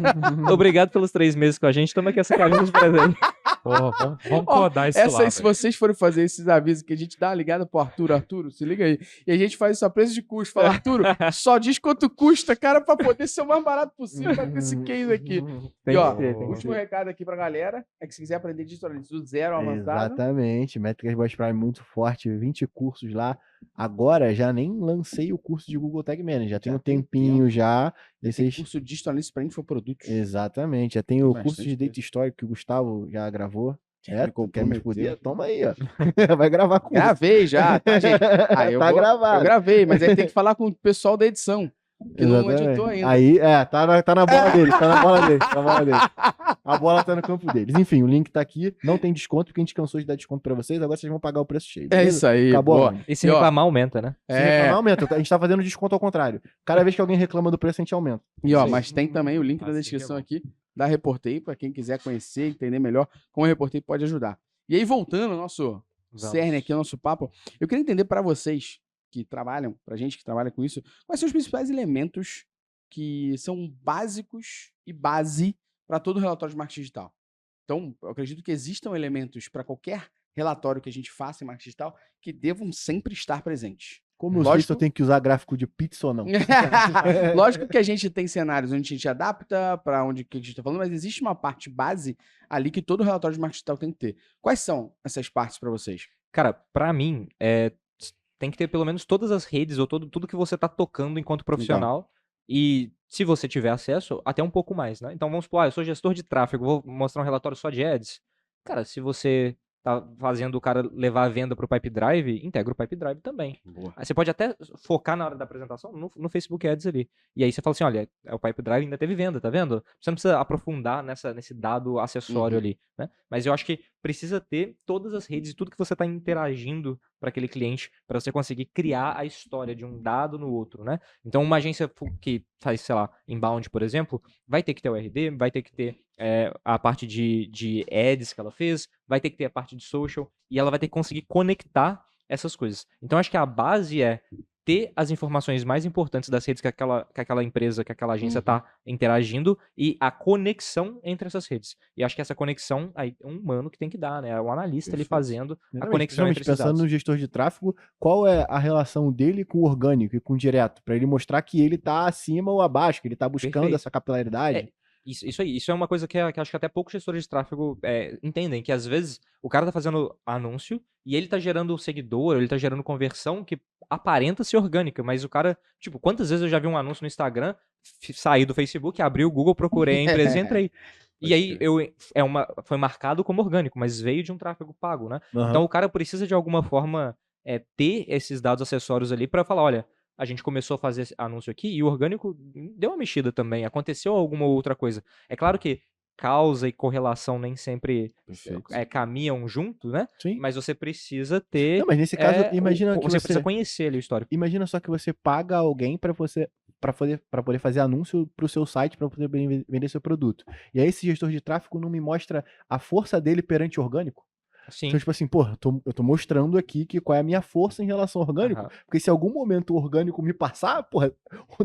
Obrigado pelos 3 meses com a gente. Toma aqui essa camisa de presente. Porra, vamos Ó, codar isso Essa lá, aí, se velho. vocês forem fazer esses avisos que a gente dá uma ligada pro Arthur, se liga aí. E a gente faz isso a preço de custo. Fala, Arthur, só diz quanto custa, cara, pra poder ser o mais barato possível com esse case aqui. Tem E ó, que ter, tem que último ter. recado aqui pra galera é que se quiser aprender digital do zero ao avançado. Exatamente. Métricas Boas Prime muito forte, 20 cursos lá. Agora já nem lancei o curso de Google Tag Manager, já tem um tem tempinho tempo. já. Tem Esses... curso digital para infoprodutos. Exatamente, já tem o Tem curso de bastante Data Histórico que o Gustavo já gravou. me Quer me comprometeu. fuder? Toma aí, ó. Vai gravar com Gravei já, tá, gente? Ah, eu Tá gravado. Eu gravei, mas aí tem que falar com o pessoal da edição, que não editou ainda. Aí, tá na bola deles, tá na bola deles, tá na bola deles. A bola tá no campo deles. Enfim, o link tá aqui. Não tem desconto, porque a gente cansou de dar desconto pra vocês, agora vocês vão pagar o preço cheio. É beleza? isso aí, Acabou. boa. Mano. E se E, ó, reclamar, aumenta, né? Se reclamar, aumenta. A gente tá fazendo desconto ao contrário. Cada vez que alguém reclama do preço, a gente aumenta. E ó, Isso aí. mas tem também o link na Assim que é descrição bom. aqui da Reportei, pra quem quiser conhecer, entender melhor como a Reportei pode ajudar. E aí, voltando ao nosso cerne aqui, ao nosso papo, eu queria entender pra vocês que trabalham, pra gente que trabalha com isso, quais são os principais elementos que são básicos e base para todo relatório de marketing digital. Então, eu acredito que existam elementos para qualquer relatório que a gente faça em marketing digital que devam sempre estar presentes. Como eu sei se eu tenho que usar gráfico de pizza ou não? Lógico que a gente tem cenários onde a gente adapta para onde que a gente está falando, mas existe uma parte base ali que todo relatório de marketing digital tem que ter. Quais são essas partes para vocês? Cara, pra mim, tem que ter pelo menos todas as redes ou tudo que você tá tocando enquanto profissional. E se você tiver acesso, até um pouco mais, né? Então vamos supor, eu sou gestor de tráfego, vou mostrar um relatório só de ads. Cara, se você tá fazendo o cara levar a venda pro Pipe Drive, integra o Pipe Drive também. Boa. Aí você pode até focar na hora da apresentação no Facebook Ads ali. E aí você fala assim, olha, o Pipe Drive ainda teve venda, tá vendo? Você não precisa aprofundar nesse dado acessório ali, né? Mas eu acho que precisa ter todas as redes e tudo que você está interagindo para aquele cliente, para você conseguir criar a história de um dado no outro, né? Então uma agência que faz, sei lá, inbound, por exemplo, vai ter que ter o RD, vai ter que ter a parte de ads que ela fez, vai ter que ter a parte de social, e ela vai ter que conseguir conectar essas coisas. Então acho que a base é ter as informações mais importantes das redes que aquela empresa, que aquela agência está interagindo e a conexão entre essas redes. E acho que essa conexão aí é um humano que tem que dar, né? É o analista ali fazendo a conexão entre esses pensando dados. no gestor de tráfego, qual é a relação dele com o orgânico e com o direto? Para ele mostrar que ele está acima ou abaixo, que ele está buscando Perfeito. essa capilaridade. Isso aí, isso é uma coisa que acho que até poucos gestores de tráfego entendem, que às vezes o cara tá fazendo anúncio e ele tá gerando seguidor, ele tá gerando conversão que aparenta ser orgânica, mas o cara, tipo, quantas vezes eu já vi um anúncio no Instagram, saí do Facebook, abri o Google, procurei a empresa e entrei. E aí foi marcado como orgânico, mas veio de um tráfego pago, né? Então o cara precisa de alguma forma ter esses dados acessórios ali para falar, olha, a gente começou a fazer esse anúncio aqui e o orgânico deu uma mexida também, aconteceu alguma outra coisa. É claro que causa e correlação nem sempre caminham junto, né? Sim. Mas você precisa ter... Não, mas nesse caso, imagina que você precisa conhecer ali o histórico. Imagina só que você paga alguém para poder fazer anúncio para o seu site, para poder vender seu produto. E aí esse gestor de tráfego não me mostra a força dele perante o orgânico? Sim. Então, tipo assim, porra, eu tô mostrando aqui qual é a minha força em relação ao orgânico, porque se em algum momento o orgânico me passar, porra,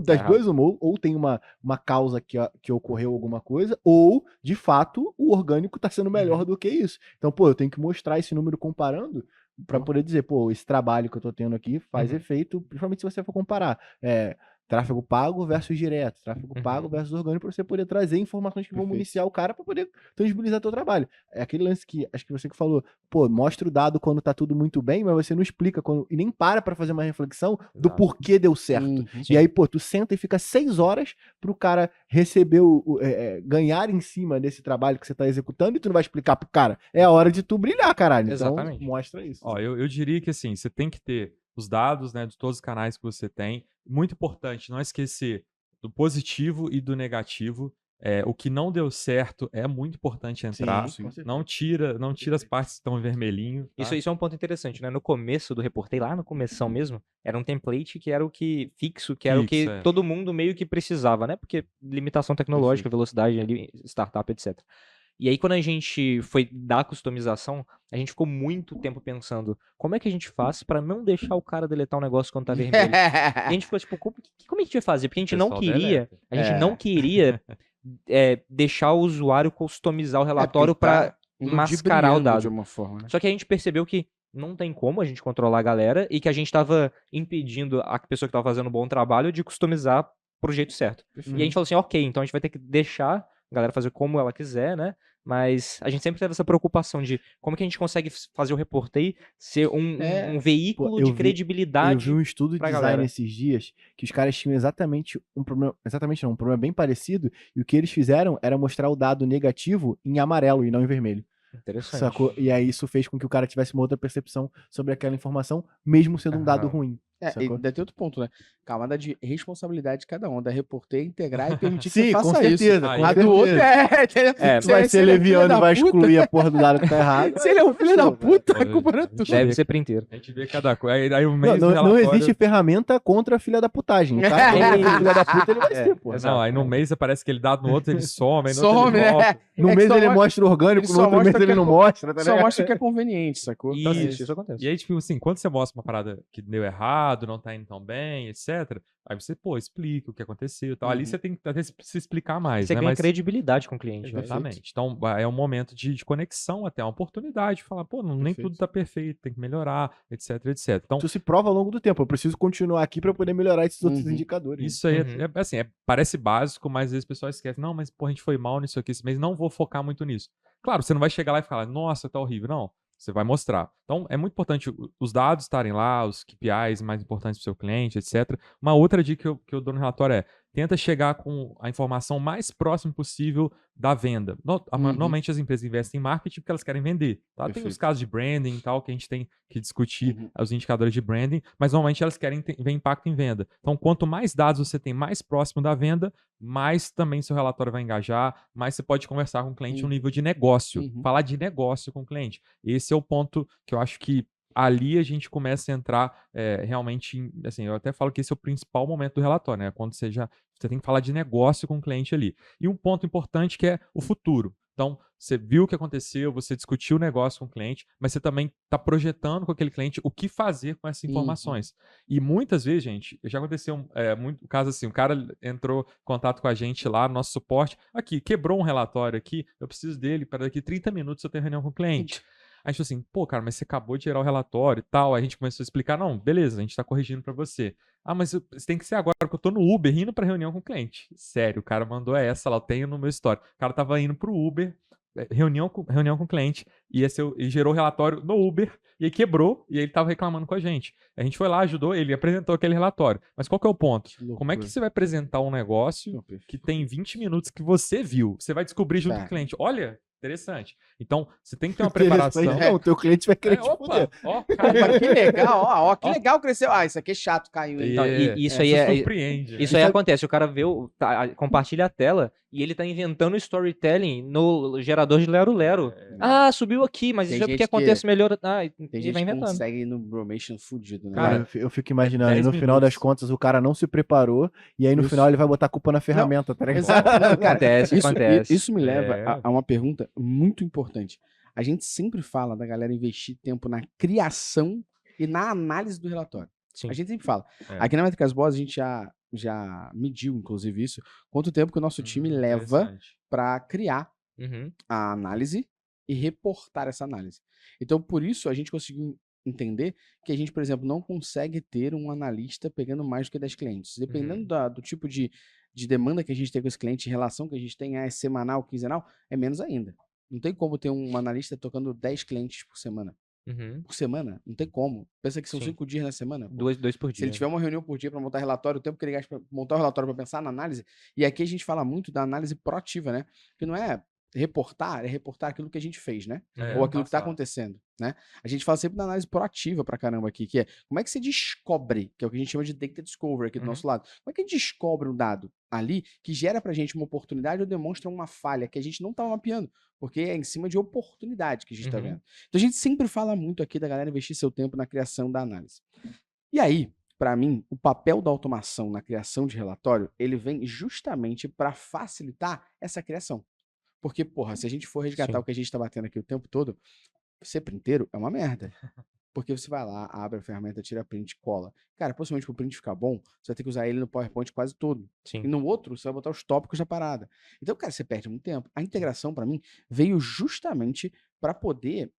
das duas, ou tem uma causa que ocorreu alguma coisa, ou, de fato, o orgânico tá sendo melhor do que isso. Então, pô, eu tenho que mostrar esse número comparando para poder dizer, pô, esse trabalho que eu tô tendo aqui faz efeito, principalmente se você for comparar tráfego pago versus direto, tráfego pago versus orgânico, para você poder trazer informações que vão municiar o cara para poder tangibilizar teu trabalho. É aquele lance que, acho que você que falou, pô, mostra o dado quando tá tudo muito bem, mas você não explica e nem para fazer uma reflexão do porquê deu certo. E aí, pô, tu senta e fica 6 horas pro cara receber, ganhar em cima desse trabalho que você tá executando, e tu não vai explicar pro cara. É a hora de tu brilhar, caralho. Exatamente. Então, mostra isso. Ó, eu diria que assim, você tem que ter os dados, né, de todos os canais que você tem. Muito importante não esquecer do positivo e do negativo. O que não deu certo é muito importante entrar. Sim. Não tira as partes que estão em vermelhinho. Tá? Isso é um ponto interessante, né? No começo do Reportei, lá no começão mesmo, era um template que era o que fixo, que era o que todo mundo meio que precisava, né? Porque limitação tecnológica, velocidade ali, startup, etc. E aí, quando a gente foi dar customização, a gente ficou muito tempo pensando como é que a gente faz pra não deixar o cara deletar um negócio quando tá vermelho. E a gente ficou tipo, como é que a gente vai fazer? Porque a gente não queria, deixar o usuário customizar o relatório pra mascarar o dado. De uma forma, né? Só que a gente percebeu que não tem como a gente controlar a galera e que a gente tava impedindo a pessoa que tava fazendo um bom trabalho de customizar pro jeito certo. E a gente falou assim, ok, então a gente vai ter que deixar a galera fazer como ela quiser, né? Mas a gente sempre teve essa preocupação de como que a gente consegue fazer o Reportei ser um veículo de credibilidade. Eu vi um estudo de design galera. esses dias que os caras tinham exatamente um problema, um problema bem parecido, e o que eles fizeram era mostrar o dado negativo em amarelo e não em vermelho. Interessante. Sacou? E aí isso fez com que o cara tivesse uma outra percepção sobre aquela informação, mesmo sendo um dado ruim. E ainda tem outro ponto, né? Camada de responsabilidade de cada um. Da Reporter integrar e permitir que Sim, você faça com certeza, isso. com A do outro tu vai ser leviano e vai excluir a porra do dado que tá errado. Se ele é um filho da puta, a culpa não é tua. Deve ser printeiro. A gente vê cada coisa. Aí o mês não existe ferramenta contra a filha da putagem. O cara que é filha da puta, ele vai ser, porra. Não, aí no mês aparece que ele dá no outro, ele some. Aí no Some, outro ele volta. No mês ele mostra o orgânico, no outro mês ele não mostra. Só mostra o que é conveniente, sacou? Isso acontece. E aí, tipo assim, quando você mostra uma parada que deu errado, não tá indo tão bem, etc., aí você, explica o que aconteceu e tal. Ali você tem que até se explicar mais, você né? ganha credibilidade com o cliente. Exatamente. Então, é um momento de conexão até, uma oportunidade de falar, nem tudo tá perfeito, tem que melhorar, etc, etc. Então, tu se prova ao longo do tempo. Eu preciso continuar aqui pra poder melhorar esses outros indicadores. Isso aí, assim, parece básico, mas às vezes o pessoal esquece. Não, mas, a gente foi mal nisso aqui esse mês, não vou focar muito nisso. Claro, você não vai chegar lá e falar, nossa, tá horrível. Não. Você vai mostrar. Então, é muito importante os dados estarem lá, os KPIs mais importantes para o seu cliente, etc. Uma outra dica que eu dou no relatório é: tenta chegar com a informação mais próxima possível da venda. Normalmente as empresas investem em marketing porque elas querem vender. Tá? Tem os casos de branding e tal, que a gente tem que discutir os indicadores de branding, mas normalmente elas querem ver impacto em venda. Então, quanto mais dados você tem mais próximo da venda, mais também seu relatório vai engajar, mais você pode conversar com o cliente no nível de negócio. Falar de negócio com o cliente. Esse é o ponto que eu acho que ali a gente começa a entrar realmente, assim, eu até falo que esse é o principal momento do relatório, né? Quando você tem que falar de negócio com o cliente ali. E um ponto importante que é o futuro. Então, você viu o que aconteceu, você discutiu o negócio com o cliente, mas você também está projetando com aquele cliente o que fazer com essas informações. E muitas vezes, gente, já aconteceu muito caso assim, um cara entrou em contato com a gente lá, no nosso suporte, aqui, quebrou um relatório aqui, eu preciso dele para daqui 30 minutos eu tenho reunião com o cliente. A gente falou assim, cara, mas você acabou de gerar o relatório e tal. Aí a gente começou a explicar, não, beleza, a gente tá corrigindo pra você. Ah, mas você tem que ser agora, porque eu tô no Uber indo pra reunião com o cliente. Sério, o cara mandou essa, lá eu tenho no meu story. O cara tava indo pro Uber, reunião com o cliente, e gerou o relatório no Uber, e aí quebrou, e aí ele tava reclamando com a gente. A gente foi lá, ajudou, ele apresentou aquele relatório. Mas qual que é o ponto? Como é que você vai apresentar um negócio que tem 20 minutos que você viu? Você vai descobrir junto com o cliente, olha... Interessante. Então, você tem que ter uma preparação. Não, o teu cliente vai querer te fuder. Que legal, que legal cresceu. Isso aqui é chato, caiu. Então, isso aí surpreende. Isso aí acontece, o cara compartilha a tela e ele tá inventando storytelling no gerador de Lero Lero. Subiu aqui, mas isso é porque acontece melhor. Tem gente que consegue ir no bromation fudido, né? Cara, eu fico imaginando, no final das contas, o cara não se preparou e aí no final ele vai botar a culpa na ferramenta, tá ligado? Acontece. Isso me leva a uma pergunta muito importante. A gente sempre fala da galera investir tempo na criação e na análise do relatório. Sim. A gente sempre fala. Aqui na Métricas Boas a gente já mediu, inclusive, isso. Quanto tempo que o nosso time leva para criar a análise e reportar essa análise. Então, por isso, a gente conseguiu entender que a gente, por exemplo, não consegue ter um analista pegando mais do que 10 clientes. Dependendo do tipo de demanda que a gente tem com esse cliente, relação que a gente tem, é semanal, quinzenal, é menos ainda. Não tem como ter um analista tocando 10 clientes por semana. Por semana? Não tem como. Pensa que são 5 dias na semana. Dois por dia. Se ele tiver uma reunião por dia para montar relatório, o tempo que ele gasta para montar o relatório para pensar na análise, e aqui a gente fala muito da análise proativa, né? Que não é reportar, é reportar aquilo que a gente fez, né? Ou aquilo que está acontecendo, né? A gente fala sempre da análise proativa pra caramba aqui, que é como é que você descobre, que é o que a gente chama de data discovery aqui do nosso lado. Como é que a gente descobre um dado ali que gera pra gente uma oportunidade ou demonstra uma falha que a gente não estava mapeando, porque é em cima de oportunidade que a gente está vendo. Então a gente sempre fala muito aqui da galera investir seu tempo na criação da análise. E aí, para mim, o papel da automação na criação de relatório, ele vem justamente para facilitar essa criação. Porque, porra, se a gente for resgatar o que a gente tá batendo aqui o tempo todo, ser printeiro é uma merda. Porque você vai lá, abre a ferramenta, tira print, cola. Cara, possivelmente pro print ficar bom, você vai ter que usar ele no PowerPoint quase todo. E no outro, você vai botar os tópicos da parada. Então, cara, você perde muito tempo. A integração, para mim, veio justamente para poder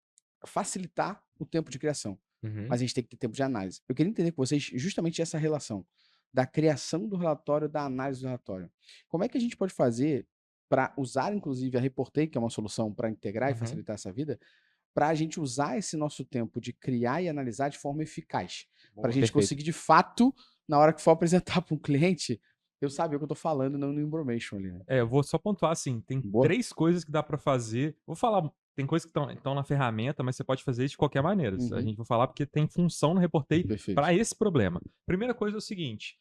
facilitar o tempo de criação. Mas a gente tem que ter tempo de análise. Eu queria entender com vocês justamente essa relação da criação do relatório, da análise do relatório. Como é que a gente pode fazer para usar, inclusive, a Reportei, que é uma solução para integrar e facilitar essa vida, para a gente usar esse nosso tempo de criar e analisar de forma eficaz. Para a gente conseguir, de fato, na hora que for apresentar para um cliente, eu saber o que eu tô falando, não no information ali. Né? Eu vou só pontuar assim, tem 3 coisas que dá para fazer. Vou falar, tem coisas que estão na ferramenta, mas você pode fazer isso de qualquer maneira. A gente vai falar porque tem função no Reportei para esse problema. Primeira coisa é o seguinte,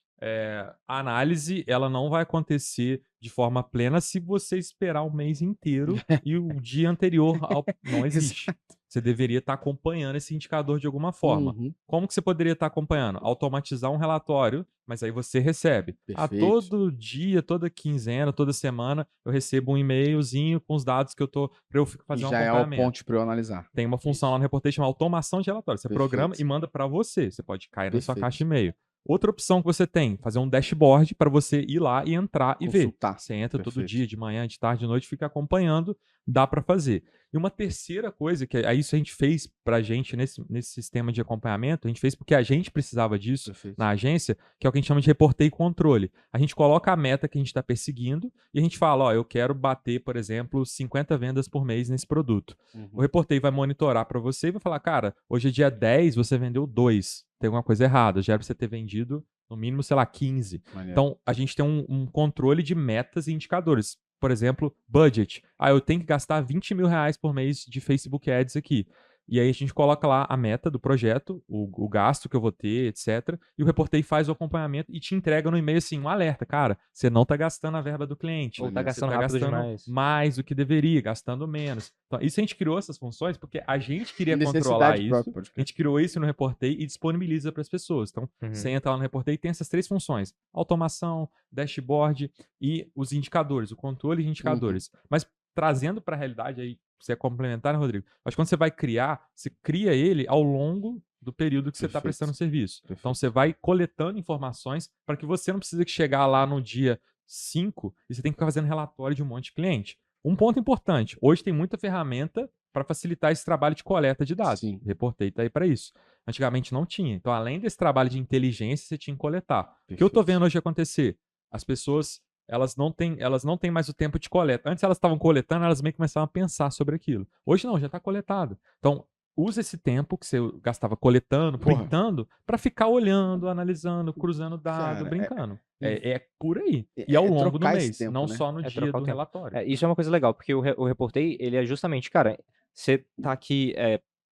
a análise ela não vai acontecer de forma plena se você esperar o mês inteiro e o dia anterior não existe. Você deveria estar acompanhando esse indicador de alguma forma. Como que você poderia estar acompanhando? Automatizar um relatório, mas aí você recebe. Todo dia, toda quinzena, toda semana, eu recebo um e-mailzinho com os dados que eu tô para eu fazer um acompanhamento. Já é o ponte para eu analisar. Tem uma função lá no Reportei chamada automação de relatório. Você programa e manda para você. Você pode cair na sua caixa de e-mail. Outra opção que você tem, fazer um dashboard para você ir lá e entrar e ver. Você entra todo dia, de manhã, de tarde, de noite, fica acompanhando, dá para fazer. E uma terceira coisa, que isso a gente fez pra gente nesse sistema de acompanhamento, a gente fez porque a gente precisava disso na agência, que é o que a gente chama de Reportei controle. A gente coloca a meta que a gente está perseguindo e a gente fala, eu quero bater, por exemplo, 50 vendas por mês nesse produto. O Reportei vai monitorar para você e vai falar, cara, hoje é dia 10, você vendeu 2. Tem alguma coisa errada, já era pra você ter vendido no mínimo, sei lá, 15. Então, a gente tem um controle de metas e indicadores. Por exemplo, budget. Eu tenho que gastar 20 mil reais por mês de Facebook Ads aqui. E aí a gente coloca lá a meta do projeto, o gasto que eu vou ter, etc. E o Reportei faz o acompanhamento e te entrega no e-mail assim, um alerta. Cara, você não tá gastando a verba do cliente. Ou tá gastando você tá rápido gastando demais. mais do que deveria, gastando menos. Então, isso a gente criou essas funções porque a gente queria controlar isso. A gente criou isso no Reportei e disponibiliza para as pessoas. Então, você entra lá no Reportei e tem essas 3 funções. Automação, dashboard e os indicadores, o controle de indicadores. Mas trazendo para a realidade aí, você é complementar, né, Rodrigo? Acho que quando você vai criar, você cria ele ao longo do período que você está prestando o serviço. Então, você vai coletando informações para que você não precise chegar lá no dia 5 e você tem que ficar fazendo relatório de um monte de cliente. Um ponto importante, hoje tem muita ferramenta para facilitar esse trabalho de coleta de dados. Reportei tá aí para isso. Antigamente não tinha. Então, além desse trabalho de inteligência, você tinha que coletar. O que eu estou vendo hoje acontecer? As pessoas elas não têm mais o tempo de coleta. Antes elas estavam coletando, elas meio que começavam a pensar sobre aquilo. Hoje não, já está coletado. Então, usa esse tempo que você gastava coletando, printando, para ficar olhando, analisando, cruzando dado, brincando. É por aí. E ao longo do mês, tempo, não só no dia do relatório. Isso é uma coisa legal, porque o Reportei, ele é justamente, cara, você tá aqui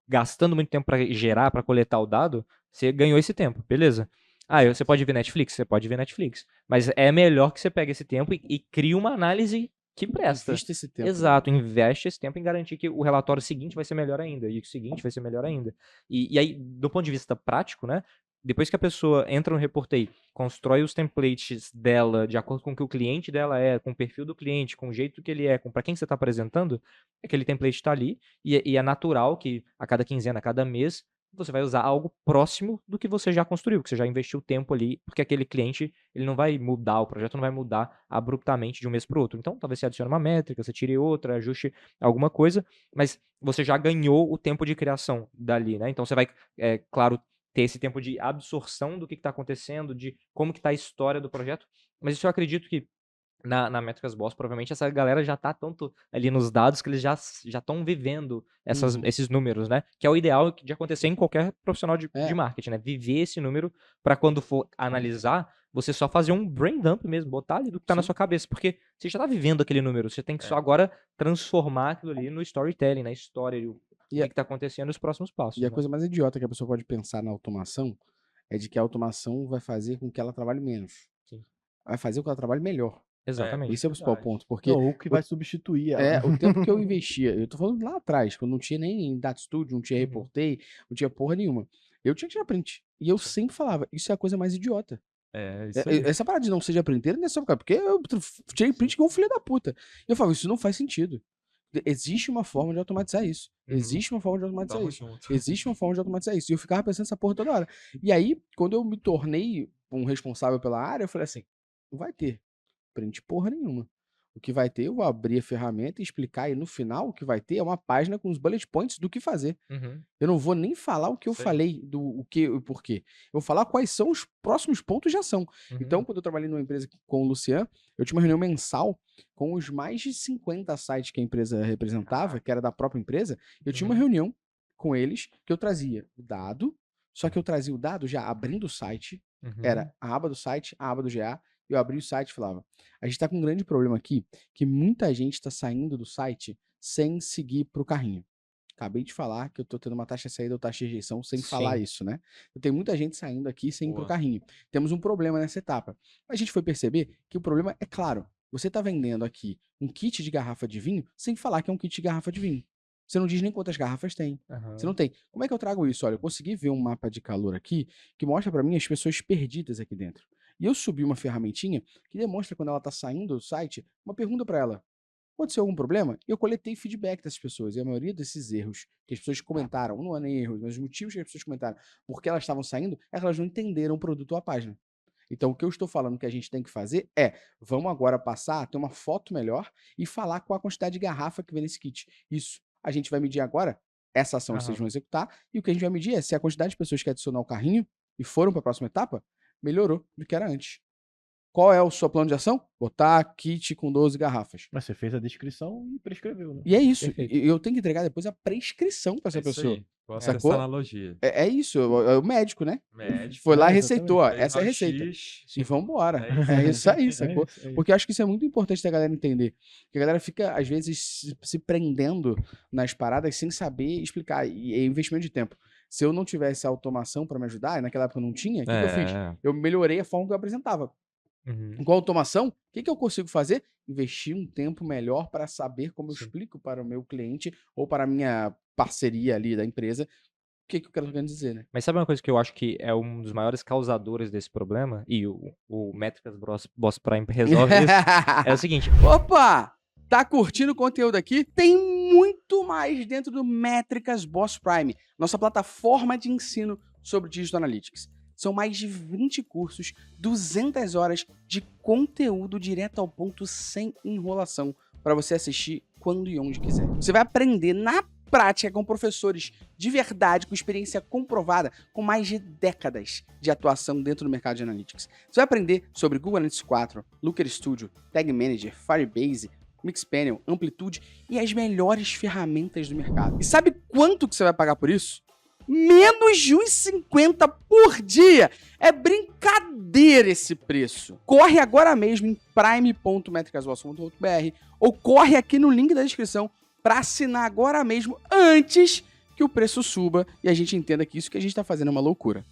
gastando muito tempo para gerar, para coletar o dado, você ganhou esse tempo, beleza? Você pode ver Netflix? Você pode ver Netflix. Mas é melhor que você pegue esse tempo e crie uma análise que presta. Investe esse tempo. Exato, investe esse tempo em garantir que o relatório seguinte vai ser melhor ainda, e o seguinte vai ser melhor ainda. E aí, do ponto de vista prático, né? depois que a pessoa entra no Reportei, constrói os templates dela de acordo com o que o cliente dela é, com o perfil do cliente, com o jeito que ele é, para quem você está apresentando, aquele template está ali e é natural que a cada quinzena, a cada mês, você vai usar algo próximo do que você já construiu, que você já investiu tempo ali, porque aquele cliente, ele não vai mudar, o projeto não vai mudar abruptamente de um mês para o outro. Então, talvez você adicione uma métrica, você tire outra, ajuste alguma coisa, mas você já ganhou o tempo de criação dali, né? Então, você vai, claro, ter esse tempo de absorção do que está acontecendo, de como que está a história do projeto, mas isso eu acredito que na Métricas Boss, provavelmente essa galera já tá tanto ali nos dados que eles já estão vivendo esses números, né? Que é o ideal de acontecer em qualquer profissional de marketing, né? Viver esse número para quando for analisar, você só fazer um brain dump mesmo, botar ali do que tá na sua cabeça, porque você já tá vivendo aquele número, você tem que só agora transformar aquilo ali no storytelling, na história, o que tá acontecendo nos próximos passos. E a coisa mais idiota que a pessoa pode pensar na automação é de que a automação vai fazer com que ela trabalhe menos. Sim. Vai fazer com que ela trabalhe melhor. Exatamente. Esse é o principal ponto. Porque ou que vai substituir ela. o tempo que eu investia, eu tô falando lá atrás, quando não tinha nem Data Studio, não tinha Reportei, não tinha porra nenhuma. Eu tinha que tirar print. E eu sempre falava, isso é a coisa mais idiota. Isso aí. Essa parada de não seja printeiro, não é só porque eu tirei print igual um filho da puta. E eu falava, isso não faz sentido. Existe uma forma de automatizar isso. Existe uma forma de automatizar isso. Existe uma forma de automatizar isso. E eu ficava pensando nessa porra toda hora. E aí, quando eu me tornei um responsável pela área, eu falei assim, não vai ter print porra nenhuma. O que vai ter, eu vou abrir a ferramenta e explicar, e no final o que vai ter é uma página com os bullet points do que fazer. Eu não vou nem falar o que eu falei, o que e o porquê. Eu vou falar quais são os próximos pontos de ação. Então, quando eu trabalhei numa empresa com o Lucian, eu tinha uma reunião mensal com os mais de 50 sites que a empresa representava, que era da própria empresa. Eu tinha uma reunião com eles que eu trazia o dado, só que eu trazia o dado já abrindo o site, era a aba do site, a aba do GA. Eu abri o site e falava, a gente tá com um grande problema aqui, que muita gente está saindo do site sem seguir pro carrinho. Acabei de falar que eu tô tendo uma taxa de saída ou taxa de rejeição sem falar isso, né? Eu tenho muita gente saindo aqui sem ir pro carrinho. Temos um problema nessa etapa. A gente foi perceber que o problema é claro. Você tá vendendo aqui um kit de garrafa de vinho sem falar que é um kit de garrafa de vinho. Você não diz nem quantas garrafas tem. Você não tem. Como é que eu trago isso? Olha, eu consegui ver um mapa de calor aqui que mostra para mim as pessoas perdidas aqui dentro. E eu subi uma ferramentinha que demonstra quando ela está saindo do site, uma pergunta para ela. Aconteceu algum problema? Eu coletei feedback dessas pessoas. E a maioria desses erros que as pessoas comentaram, não é nem erros, mas os motivos que as pessoas comentaram porque elas estavam saindo, é que elas não entenderam o produto ou a página. Então, o que eu estou falando que a gente tem que fazer é, vamos agora passar a ter uma foto melhor e falar qual a quantidade de garrafa que vem nesse kit. Isso a gente vai medir agora, essa ação que vocês vão executar, e o que a gente vai medir é se a quantidade de pessoas que adicionar o carrinho e foram para a próxima etapa, melhorou do que era antes. Qual é o seu plano de ação? Botar kit com 12 garrafas. Mas você fez a descrição e prescreveu, né? E é isso. Eu tenho que entregar depois a prescrição para essa pessoa. Aí. Gosto dessa analogia. É isso, é o médico, né? Médico. Foi lá e receitou, ó, essa é a receita. E vambora. É isso aí, sacou? Porque eu acho que isso é muito importante da galera entender. Porque a galera fica, às vezes, se prendendo nas paradas sem saber explicar. E é investimento de tempo. Se eu não tivesse automação para me ajudar, e naquela época eu não tinha, o que eu fiz? Eu melhorei a forma que eu apresentava. Com a automação, o que eu consigo fazer? Investir um tempo melhor para saber como eu explico para o meu cliente ou para a minha parceria ali da empresa o que eu quero dizer, né? Mas sabe uma coisa que eu acho que é um dos maiores causadores desse problema? E o Métricas Boss Prime resolve isso. É o seguinte. Opa! Tá curtindo o conteúdo aqui? Tem muito mais dentro do Métricas Boss Prime, nossa plataforma de ensino sobre Digital Analytics. São mais de 20 cursos, 200 horas de conteúdo direto ao ponto, sem enrolação, para você assistir quando e onde quiser. Você vai aprender na prática com professores de verdade, com experiência comprovada, com mais de décadas de atuação dentro do mercado de Analytics. Você vai aprender sobre Google Analytics 4, Looker Studio, Tag Manager, Firebase, Mixpanel, Amplitude e as melhores ferramentas do mercado. E sabe quanto que você vai pagar por isso? Menos de R$1,50 por dia. É brincadeira esse preço. Corre agora mesmo em prime.metricasboss.br ou corre aqui no link da descrição para assinar agora mesmo antes que o preço suba e a gente entenda que isso que a gente está fazendo é uma loucura.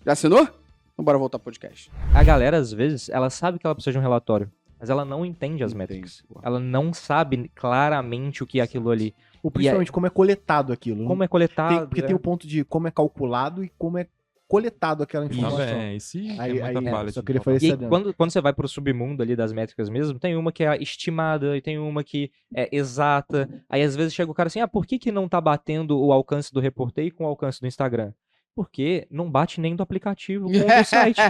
Já assinou? Então bora voltar ao podcast. A galera, às vezes, ela sabe que ela precisa de um relatório, mas ela não entende as métricas. Ela não sabe claramente o que é aquilo ali. Ou principalmente como é coletado aquilo. Como é coletado. Porque tem o ponto de como é calculado e como é coletado aquela informação. Também, isso é muita falha só de queria fazer E esse aí, adendo. quando você vai pro submundo ali das métricas mesmo, tem uma que é estimada e tem uma que é exata. Aí às vezes chega o cara assim, por que não tá batendo o alcance do Reportei com o alcance do Instagram? Porque não bate nem do aplicativo com o do site.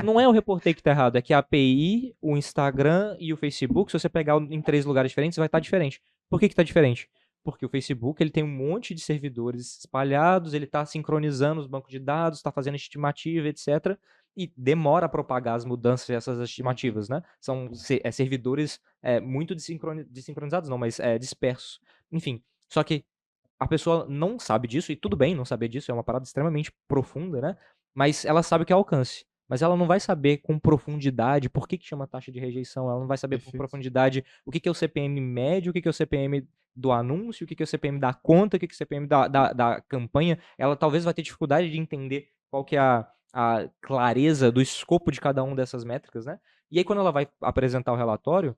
Não é o Reportei que tá errado, é que a API, o Instagram e o Facebook, se você pegar em 3 lugares diferentes, vai estar diferente. Por que tá diferente? Porque o Facebook ele tem um monte de servidores espalhados, ele está sincronizando os bancos de dados, está fazendo estimativa, etc. E demora a propagar as mudanças dessas estimativas, né? São servidores muito desincronizados, não, mas dispersos. Enfim, só que a pessoa não sabe disso, e tudo bem não saber disso, é uma parada extremamente profunda, né? Mas ela sabe o que é alcance. Mas ela não vai saber com profundidade por que chama taxa de rejeição, ela não vai saber com profundidade o que é o CPM médio, o que é o CPM do anúncio, o que é o CPM da conta, o que é o CPM da campanha. Ela talvez vai ter dificuldade de entender qual que é a clareza do escopo de cada uma dessas métricas, né? E aí quando ela vai apresentar o relatório,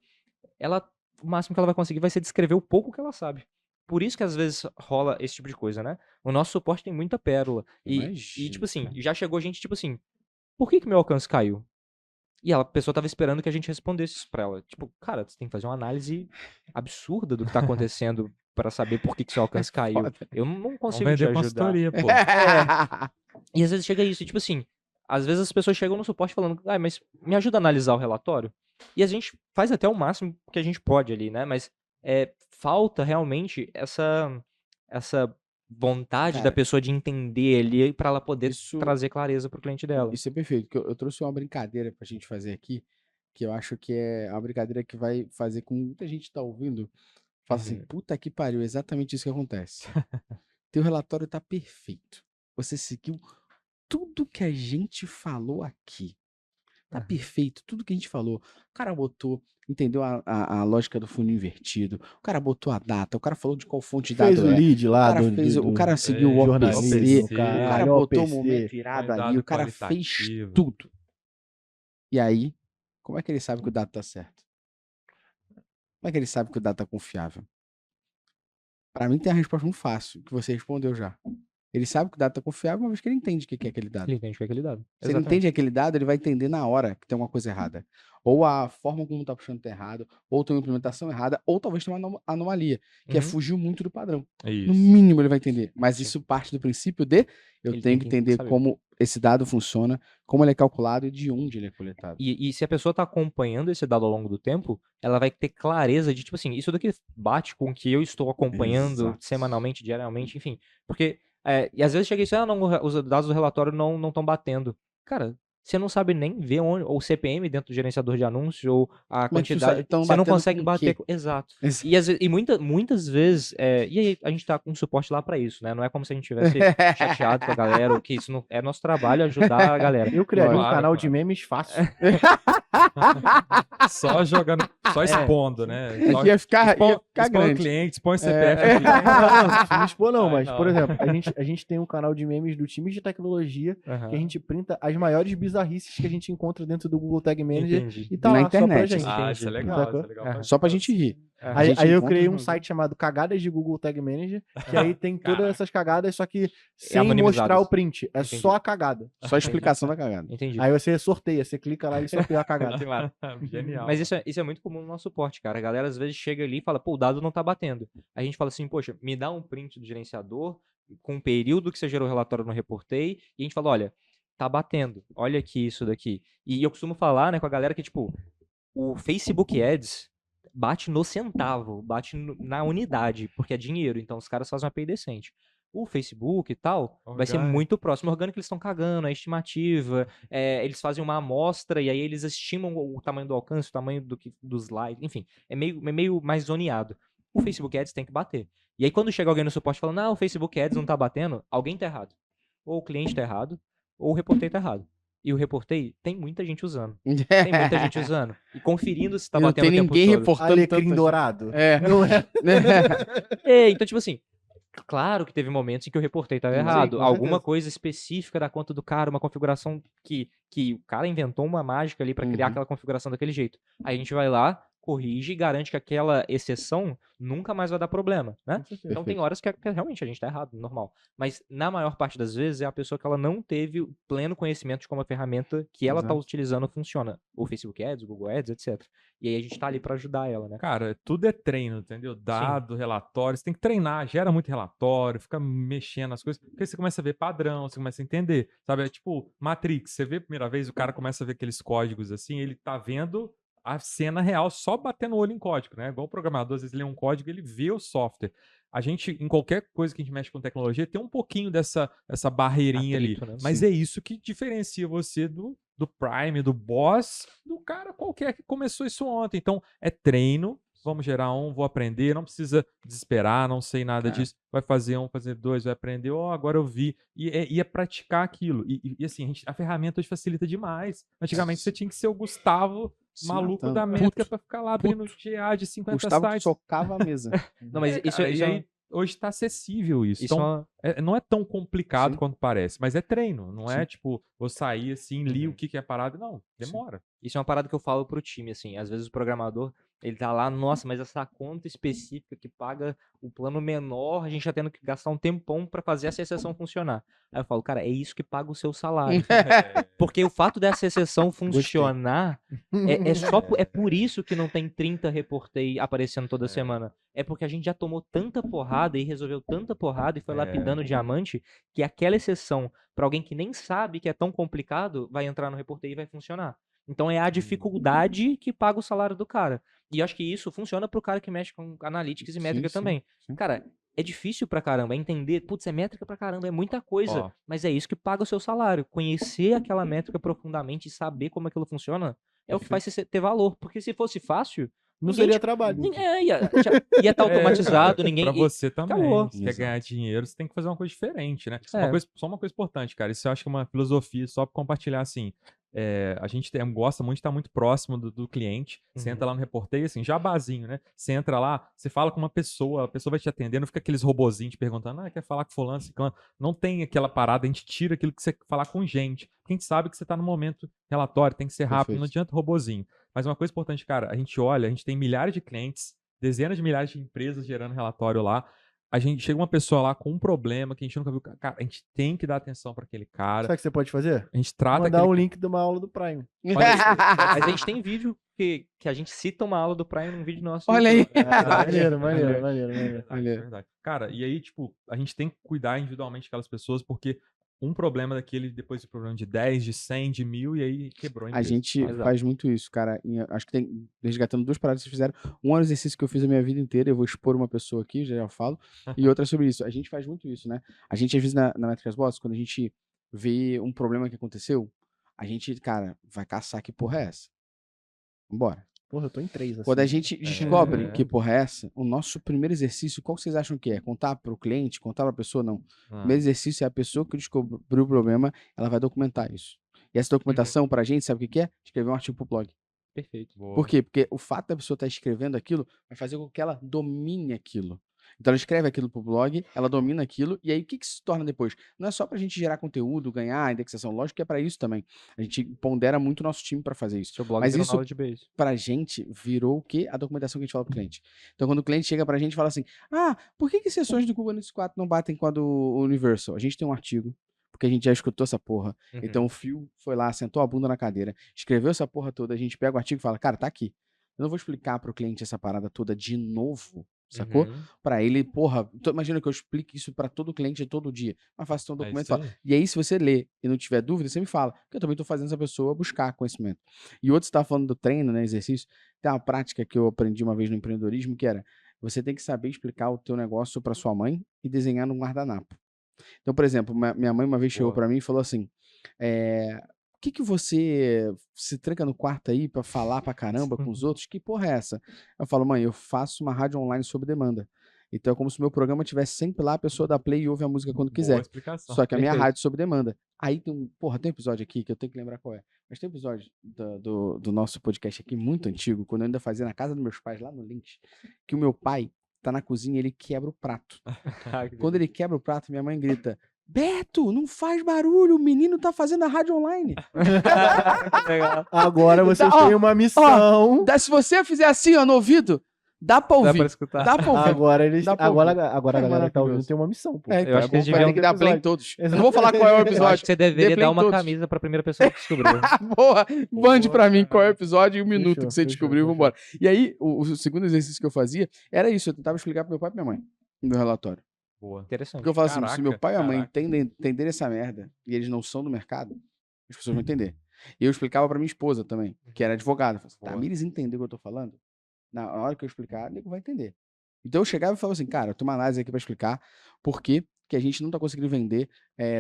o máximo que ela vai conseguir vai ser descrever o pouco que ela sabe. Por isso que às vezes rola esse tipo de coisa, né? O nosso suporte tem muita pérola. E tipo assim, já chegou gente, tipo assim, por que meu alcance caiu? E a pessoa tava esperando que a gente respondesse isso pra ela. Tipo, cara, você tem que fazer uma análise absurda do que tá acontecendo pra saber por que seu alcance caiu. Eu não consigo te vender ajudar. consultoria, pô. E às vezes chega isso, e tipo assim, às vezes as pessoas chegam no suporte falando, mas me ajuda a analisar o relatório. E a gente faz até o máximo que a gente pode ali, né? Mas falta realmente essa vontade da pessoa de entender ali pra ela poder trazer clareza pro cliente dela. Isso é perfeito. Que eu trouxe uma brincadeira pra gente fazer aqui, que eu acho que é uma brincadeira que vai fazer com que muita gente tá ouvindo, faça assim, puta que pariu, é exatamente isso que acontece. Teu relatório tá perfeito. Você seguiu tudo que a gente falou aqui. Tá perfeito, tudo que a gente falou. O cara botou, entendeu a lógica do funil invertido. O cara botou a data, o cara falou de qual fonte de Fez dado o lead lá o cara seguiu o jornalismo, OPC, o cara botou o momento irado ali, o cara fez tudo. E aí, como é que ele sabe que o dado tá certo? Como é que ele sabe que o dado tá confiável? Pra mim tem a resposta muito fácil, que você respondeu já. Ele sabe que o dado tá confiável, uma vez que ele entende o que é aquele dado. Ele entende o que é aquele dado. Se ele entende aquele dado, ele vai entender na hora que tem uma coisa errada. Ou a forma como tá puxando tá errado, ou tem uma implementação errada, ou talvez tem uma anomalia, que fugiu muito do padrão. No mínimo ele vai entender. Mas isso parte do princípio de eu tenho que entender como esse dado funciona, como ele é calculado e de onde ele é coletado. E se a pessoa tá acompanhando esse dado ao longo do tempo, ela vai ter clareza de, tipo assim, isso daqui bate com o que eu estou acompanhando semanalmente, diariamente, enfim. Porque e às vezes chega isso, os dados do relatório não estão batendo. Cara, você não sabe nem ver o CPM dentro do gerenciador de anúncios, ou a quantidade. Você não consegue bater. Exato. E muitas vezes. E aí a gente tá com suporte lá pra isso, né? Não é como se a gente tivesse chateado com a galera, ou que isso não é nosso trabalho ajudar a galera. Eu criaria um canal de memes fácil. Só jogando, só expondo, né? Só ia ficar expõe o cliente, expõe o CPF. Não expor não, mas, por exemplo, a gente tem um canal de memes do time de tecnologia, que a gente printa as maiores bizarrices que a gente encontra dentro do Google Tag Manager e tá na lá internet. só pra gente. Isso é legal. Só pra gente rir. Aí eu criei um site chamado Cagadas de Google Tag Manager, que aí tem todas essas cagadas, só que sem mostrar o print. É só a cagada. Só a explicação da cagada. Entendi. Aí você sorteia, você clica lá e sorteia a cagada. Genial. Mas isso é muito comum no nosso suporte, cara. A galera às vezes chega ali e fala, pô, o dado não tá batendo. Aí a gente fala assim, poxa, me dá um print do gerenciador com o período que você gerou o relatório no Reportei, e a gente fala, olha, tá batendo, olha aqui isso daqui. E eu costumo falar, né, com a galera que, tipo, o Facebook Ads bate no centavo, bate na unidade, porque é dinheiro, então os caras fazem uma API decente. O Facebook e tal, vai ser muito próximo. O orgânico eles estão cagando, a estimativa, eles fazem uma amostra e aí eles estimam o tamanho do alcance, o tamanho dos likes, enfim, é meio mais zoneado. O Facebook Ads tem que bater. E aí quando chega alguém no suporte falando, o Facebook Ads não tá batendo, alguém tá errado. Ou o cliente tá errado, ou o Reportei tá errado. E o Reportei tem muita gente usando. Tem muita gente usando. E conferindo se tá batendo o tempo todo. Não tem ninguém reportando Alecrim dourado. Não é. Então, tipo assim, claro que teve momentos em que o Reportei estava errado. Alguma coisa específica da conta do cara, uma configuração que o cara inventou uma mágica ali pra criar aquela configuração daquele jeito. Aí a gente vai lá, corrige e garante que aquela exceção nunca mais vai dar problema, né? Então tem Perfeito. horas que realmente a gente tá errado, normal. Mas na maior parte das vezes é a pessoa que ela não teve o pleno conhecimento de como a ferramenta que ela tá Exato. utilizando funciona. O Facebook Ads, o Google Ads, etc. E aí a gente tá ali pra ajudar ela, né? Cara, tudo é treino, entendeu? Dado, relatório, você tem que treinar, gera muito relatório, fica mexendo nas coisas, porque você começa a ver padrão, você começa a entender, sabe? É tipo Matrix, você vê a primeira vez, o cara começa a ver aqueles códigos assim, ele tá vendo a cena real só batendo o olho em código, né? Igual o programador, às vezes lê um código, ele vê o software. A gente, em qualquer coisa que a gente mexe com tecnologia, tem um pouquinho dessa barreirinha ali. Atrito, né? Mas Sim. é isso que diferencia você do Prime, do boss, do cara qualquer que começou isso ontem. Então, é treino, vamos gerar vou aprender, não precisa desesperar, não sei nada disso. Vai fazer fazer dois, vai aprender, agora eu vi. E é praticar aquilo. E assim, a ferramenta hoje facilita demais. Antigamente você tinha que ser o Gustavo Se maluco matando. da métrica pra ficar lá abrindo GA de 50 Gustavo sites. socava a mesa. Não, mas isso, Cara, isso e é aí, hoje tá acessível isso. isso é Então, uma... não é tão complicado Sim. quanto parece, mas é treino, não é Sim. tipo, vou sair assim, li o que é a parada. Não, demora. Isso é uma parada que eu falo pro time, assim. Às vezes o programador, ele tá lá, nossa, mas essa conta específica que paga o plano menor, a gente tá tendo que gastar um tempão pra fazer essa exceção funcionar. Aí eu falo, cara, é isso que paga o seu salário. Porque o fato dessa exceção funcionar é por isso que não tem 30 reportei aparecendo toda semana. É porque a gente já tomou tanta porrada e resolveu tanta porrada e foi lapidando diamante que aquela exceção, pra alguém que nem sabe que é tão complicado, vai entrar no reportei e vai funcionar. Então é a dificuldade que paga o salário do cara. E eu acho que isso funciona pro cara que mexe com analytics e métrica também. Sim. Cara, é difícil pra caramba, é entender, putz, é métrica pra caramba, é muita coisa, Ó. mas é isso que paga o seu salário. Conhecer aquela métrica profundamente e saber como aquilo funciona é o que faz você ter valor. Porque se fosse fácil, Não ninguém seria trabalho. ia estar automatizado, Cara, ninguém... pra você também. acabou. Se quer ganhar dinheiro, você tem que fazer uma coisa diferente, né? É. Só uma coisa importante, cara. Isso eu acho que é uma filosofia, só pra compartilhar assim. A gente gosta muito de estar muito próximo do cliente. Você entra lá no Reportei, assim, jabazinho, né? Você entra lá, você fala com uma pessoa, a pessoa vai te atender, não fica aqueles robozinhos te perguntando, quer falar com fulano, ciclano. Não tem aquela parada, a gente tira aquilo que você falar com gente. Porque a gente sabe que você tá no momento relatório, tem que ser rápido, não adianta robozinho. Mas uma coisa importante, cara, a gente tem milhares de clientes, dezenas de milhares de empresas gerando relatório lá. A gente chega uma pessoa lá com um problema que a gente nunca viu. Cara, a gente tem que dar atenção para aquele cara. Sabe o que você pode fazer? A gente trata Mandar o link de uma aula do Prime. Mas a gente tem vídeo que a gente cita uma aula do Prime num vídeo nosso. Olha aí. Maneiro. Verdade. Cara, e aí, tipo, a gente tem que cuidar individualmente daquelas pessoas, porque um problema daquele, depois de problema de 10, de 100, de 1000, e aí quebrou a A empresa. gente faz muito isso, cara. Acho que tem, resgatando duas paradas que vocês fizeram. Um é um exercício que eu fiz a minha vida inteira, eu vou expor uma pessoa aqui, já falo. E outra é sobre isso. A gente faz muito isso, né? A gente, às vezes, na Métricas Boss, quando a gente vê um problema que aconteceu, a gente, cara, vai caçar que porra é essa. Vambora. Porra, eu tô em 3, assim. Quando a gente descobre que porra é essa, o nosso primeiro exercício, qual vocês acham que é? Contar pro cliente, contar pra pessoa? Não. O primeiro exercício é a pessoa que descobriu o problema, ela vai documentar isso. E essa documentação pra gente, sabe o que é? Escrever um artigo pro blog. Perfeito. Boa. Por quê? Porque o fato da pessoa estar escrevendo aquilo vai fazer com que ela domine aquilo. Então ela escreve aquilo pro blog, ela domina aquilo, e aí o que se torna depois? Não é só pra gente gerar conteúdo, ganhar indexação, lógico que é pra isso também. A gente pondera muito o nosso time pra fazer isso. Seu blog Mas virou isso knowledge base. pra gente virou o quê? A documentação que a gente fala pro cliente. Então quando o cliente chega pra gente e fala assim, por que sessões do Kubernetes 4 não batem com a do Universal? A gente tem um artigo, porque a gente já escutou essa porra. Então o Phil foi lá, sentou a bunda na cadeira, escreveu essa porra toda, a gente pega o artigo e fala, cara, tá aqui. Eu não vou explicar pro cliente essa parada toda de novo, sacou? Pra ele, porra, imagina que eu explique isso pra todo cliente todo dia. Mas faço um documento e falo. E aí, se você ler e não tiver dúvida, você me fala. Porque eu também tô fazendo essa pessoa buscar conhecimento. E outro, você tava falando do treino, né, exercício. Tem uma prática que eu aprendi uma vez no empreendedorismo, que era, você tem que saber explicar o teu negócio pra sua mãe e desenhar num guardanapo. Então, por exemplo, minha mãe uma vez chegou pra mim e falou assim, por que você se tranca no quarto aí pra falar pra caramba com os outros? Que porra é essa? Eu falo, mãe, eu faço uma rádio online sob demanda. Então é como se o meu programa estivesse sempre lá, a pessoa dá play e ouve a música quando quiser. Só que a minha rádio sob demanda. Aí tem um episódio aqui que eu tenho que lembrar qual é. Mas tem um episódio do nosso podcast aqui muito antigo, quando eu ainda fazia na casa dos meus pais, lá no Lynch, que o meu pai tá na cozinha e ele quebra o prato. Quando ele quebra o prato, minha mãe grita, Beto, não faz barulho, o menino tá fazendo a rádio online. Agora vocês têm uma missão. Se você fizer assim, ó, no ouvido, dá pra ouvir. Dá pra escutar. Dá pra ouvir. Agora É a galera que tá ouvindo maravilhoso. tem uma missão, pô. Então, Eu acho que eles deviam ter que dar play em episódio. todos. Eu não vou falar qual é o Eu acho episódio. que você deveria Dê play dar em uma todos. camisa pra primeira pessoa que descobriu. Boa, mande pra mim qual é o episódio e o minuto Fechou, que você fechou, descobriu e fechou. vambora. E aí, o segundo exercício que eu fazia era isso, eu tentava explicar pro meu pai e pra minha mãe, no meu relatório. Boa. Interessante. Porque eu falo assim, se Caraca, meu pai e a mãe caraca. entenderem essa merda e eles não são do mercado, as pessoas vão entender. E eu explicava pra minha esposa também, que era advogada. Eu falava assim, Boa. Tamires entendeu o que eu tô falando? Na hora que eu explicar, o nego vai entender. Então eu chegava e falava assim, cara, eu tenho uma análise aqui pra explicar por que a gente não tá conseguindo vender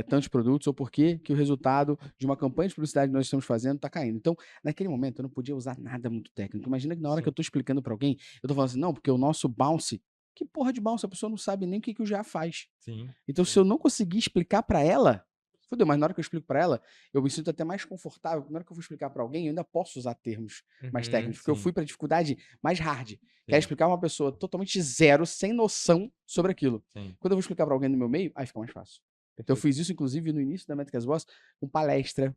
tantos produtos ou por que o resultado de uma campanha de publicidade que nós estamos fazendo tá caindo. Então, naquele momento, eu não podia usar nada muito técnico. Imagina que na hora que eu tô explicando pra alguém, eu tô falando assim, não, porque o nosso bounce, que porra de bounce? A pessoa não sabe nem o que o GA faz. Sim. Então, se eu não conseguir explicar pra ela, fudeu, mas na hora que eu explico pra ela, eu me sinto até mais confortável, porque na hora que eu vou explicar pra alguém, eu ainda posso usar termos mais técnicos, porque eu sim. fui pra dificuldade mais hard, que é explicar uma pessoa totalmente zero, sem noção sobre aquilo. Sim. Quando eu vou explicar pra alguém no meu meio, aí fica mais fácil. Então eu fiz isso, inclusive, no início da Métricas Boss, com palestra,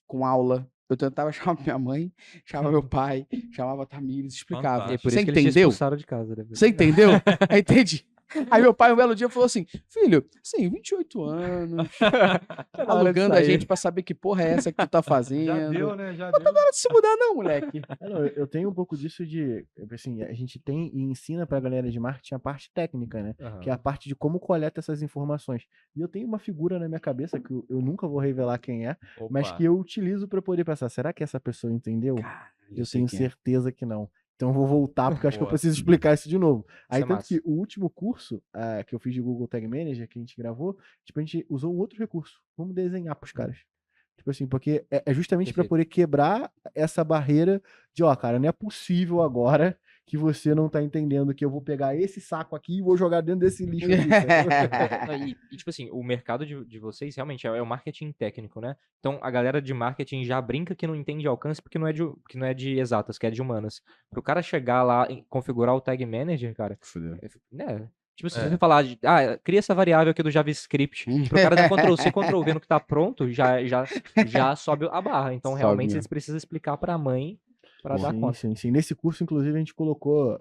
com aula. Eu tentava chamar minha mãe, chamava meu pai, chamava a Tamires, explicava. E é por Você isso que eles te entendeu? expulsaram de casa. Né? Você entendeu? Aí entendi. Aí meu pai um belo dia falou assim, filho, sim, 28 anos, alugando a gente pra saber que porra é essa que tu tá fazendo. Já deu, né? Já Não tá deu. na hora de se mudar não, moleque. Não, eu tenho um pouco disso de, assim, a gente tem e ensina pra galera de marketing a parte técnica, né? Que é a parte de como coleta essas informações. E eu tenho uma figura na minha cabeça que eu nunca vou revelar quem é, mas Opa. que eu utilizo pra poder pensar, será que essa pessoa entendeu? Eu tenho certeza que não. Então eu vou voltar, porque eu acho que eu Boa. preciso explicar isso de novo. Aí, é tanto massa. que o último curso que eu fiz de Google Tag Manager, que a gente gravou, tipo, a gente usou um outro recurso. Vamos desenhar pros caras. Tipo assim, porque é justamente pra Perfeito. poder quebrar essa barreira de, ó, cara, não é possível agora que você não tá entendendo que eu vou pegar esse saco aqui e vou jogar dentro desse lixo aqui. Não, e, tipo assim, o mercado de vocês realmente é o marketing técnico, né? Então a galera de marketing já brinca que não entende alcance porque não é de exatas, que é de humanas. Pro cara chegar lá e configurar o Tag Manager, cara, Fudeu. né? Tipo, se você falar de, cria essa variável aqui do JavaScript, pro cara dar Ctrl+C, Ctrl+V no que tá pronto, já sobe a barra. Então, Sobe realmente, mesmo. vocês precisam explicar pra mãe pra dar conta. Sim. Nesse curso, inclusive, a gente colocou,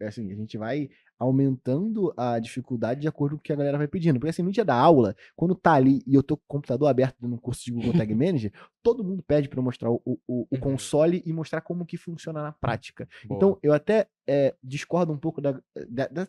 assim, a gente vai aumentando a dificuldade de acordo com o que a galera vai pedindo. Porque assim, no dia da aula, quando tá ali e eu tô com o computador aberto no curso de Google Tag Manager, todo mundo pede pra eu mostrar o console e mostrar como que funciona na prática. Boa. Então, eu até discordo um pouco da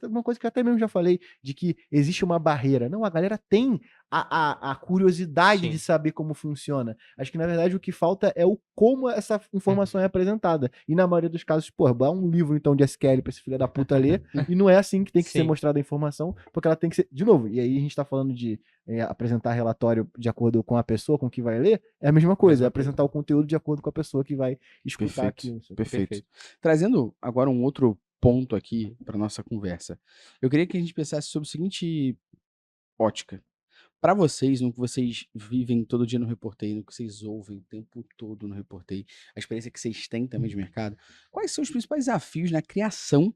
uma coisa que eu até mesmo já falei, de que existe uma barreira. Não, a galera tem a curiosidade Sim. de saber como funciona. Acho que, na verdade, o que falta é o como essa informação é apresentada. E na maioria dos casos, pô, dá um livro, então, de SQL pra esse filho da puta ler, e não é assim que tem que ser Sim. mostrada a informação, porque ela tem que ser... De novo, e aí a gente tá falando de apresentar relatório de acordo com a pessoa, com que vai ler, é a mesma coisa, é apresentar o conteúdo de acordo com a pessoa que vai escutar aquilo. Perfeito. Trazendo agora um outro ponto aqui para nossa conversa. Eu queria que a gente pensasse sobre o seguinte ótica. Para vocês, no que vocês vivem todo dia no Reportei, no que vocês ouvem o tempo todo no Reportei, a experiência que vocês têm também de mercado, quais são os principais desafios na criação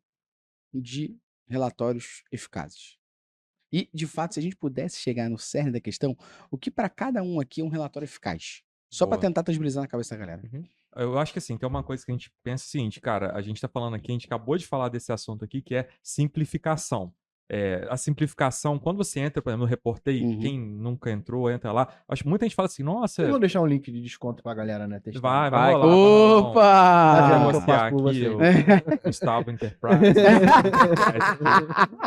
de relatórios eficazes? E, de fato, se a gente pudesse chegar no cerne da questão, o que para cada um aqui é um relatório eficaz? Só para Boa. tentar tangibilizar na cabeça da galera. Eu acho que assim, tem uma coisa que a gente pensa o seguinte, cara, a gente tá falando aqui, a gente acabou de falar desse assunto aqui, que é simplificação. A simplificação, quando você entra, por exemplo, no Reportei, quem nunca entrou, entra lá, acho que muita gente fala assim, nossa... Vocês vão deixar um link de desconto pra galera, né? Testar. Vai rolar. Opa! Tá Vou vendo que eu mostrar faço por aqui você. o Gustavo Enterprise.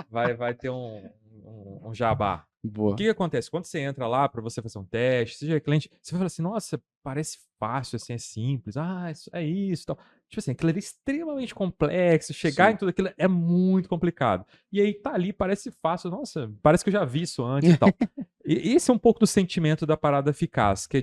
vai ter um jabá. Boa. O que acontece? Quando você entra lá para você fazer um teste, seja cliente, você vai falar assim, nossa, parece fácil, assim, é simples. Isso é isso, tal. Tipo assim, aquilo é extremamente complexo, chegar em tudo aquilo é muito complicado. E aí tá ali, parece fácil, nossa, parece que eu já vi isso antes e tal. E esse é um pouco do sentimento da parada eficaz, que é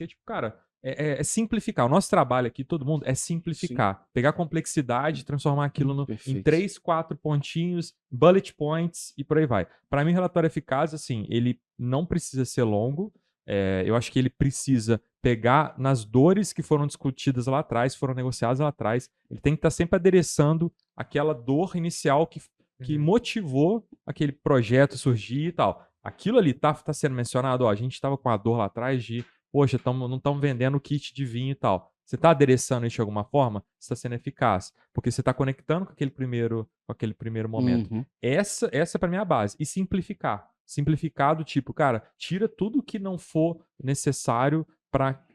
tipo, cara, é simplificar. O nosso trabalho aqui, todo mundo, é simplificar. Pegar a complexidade e transformar aquilo em 3, 4 pontinhos, bullet points e por aí vai. Para mim, o relatório eficaz, assim, ele não precisa ser longo. Eu acho que ele precisa pegar nas dores que foram discutidas lá atrás, foram negociadas lá atrás. Ele tem que estar sempre adereçando aquela dor inicial que motivou aquele projeto surgir e tal. aquilo ali tá sendo mencionado, ó, a gente tava com a dor lá atrás de, poxa, não estamos vendendo kit de vinho e tal. Você está adereçando isso de alguma forma? Está sendo eficaz. Porque você está conectando com aquele primeiro momento. Uhum. Essa é para mim a base. E simplificar. Simplificar do tipo, cara, tira tudo que não for necessário para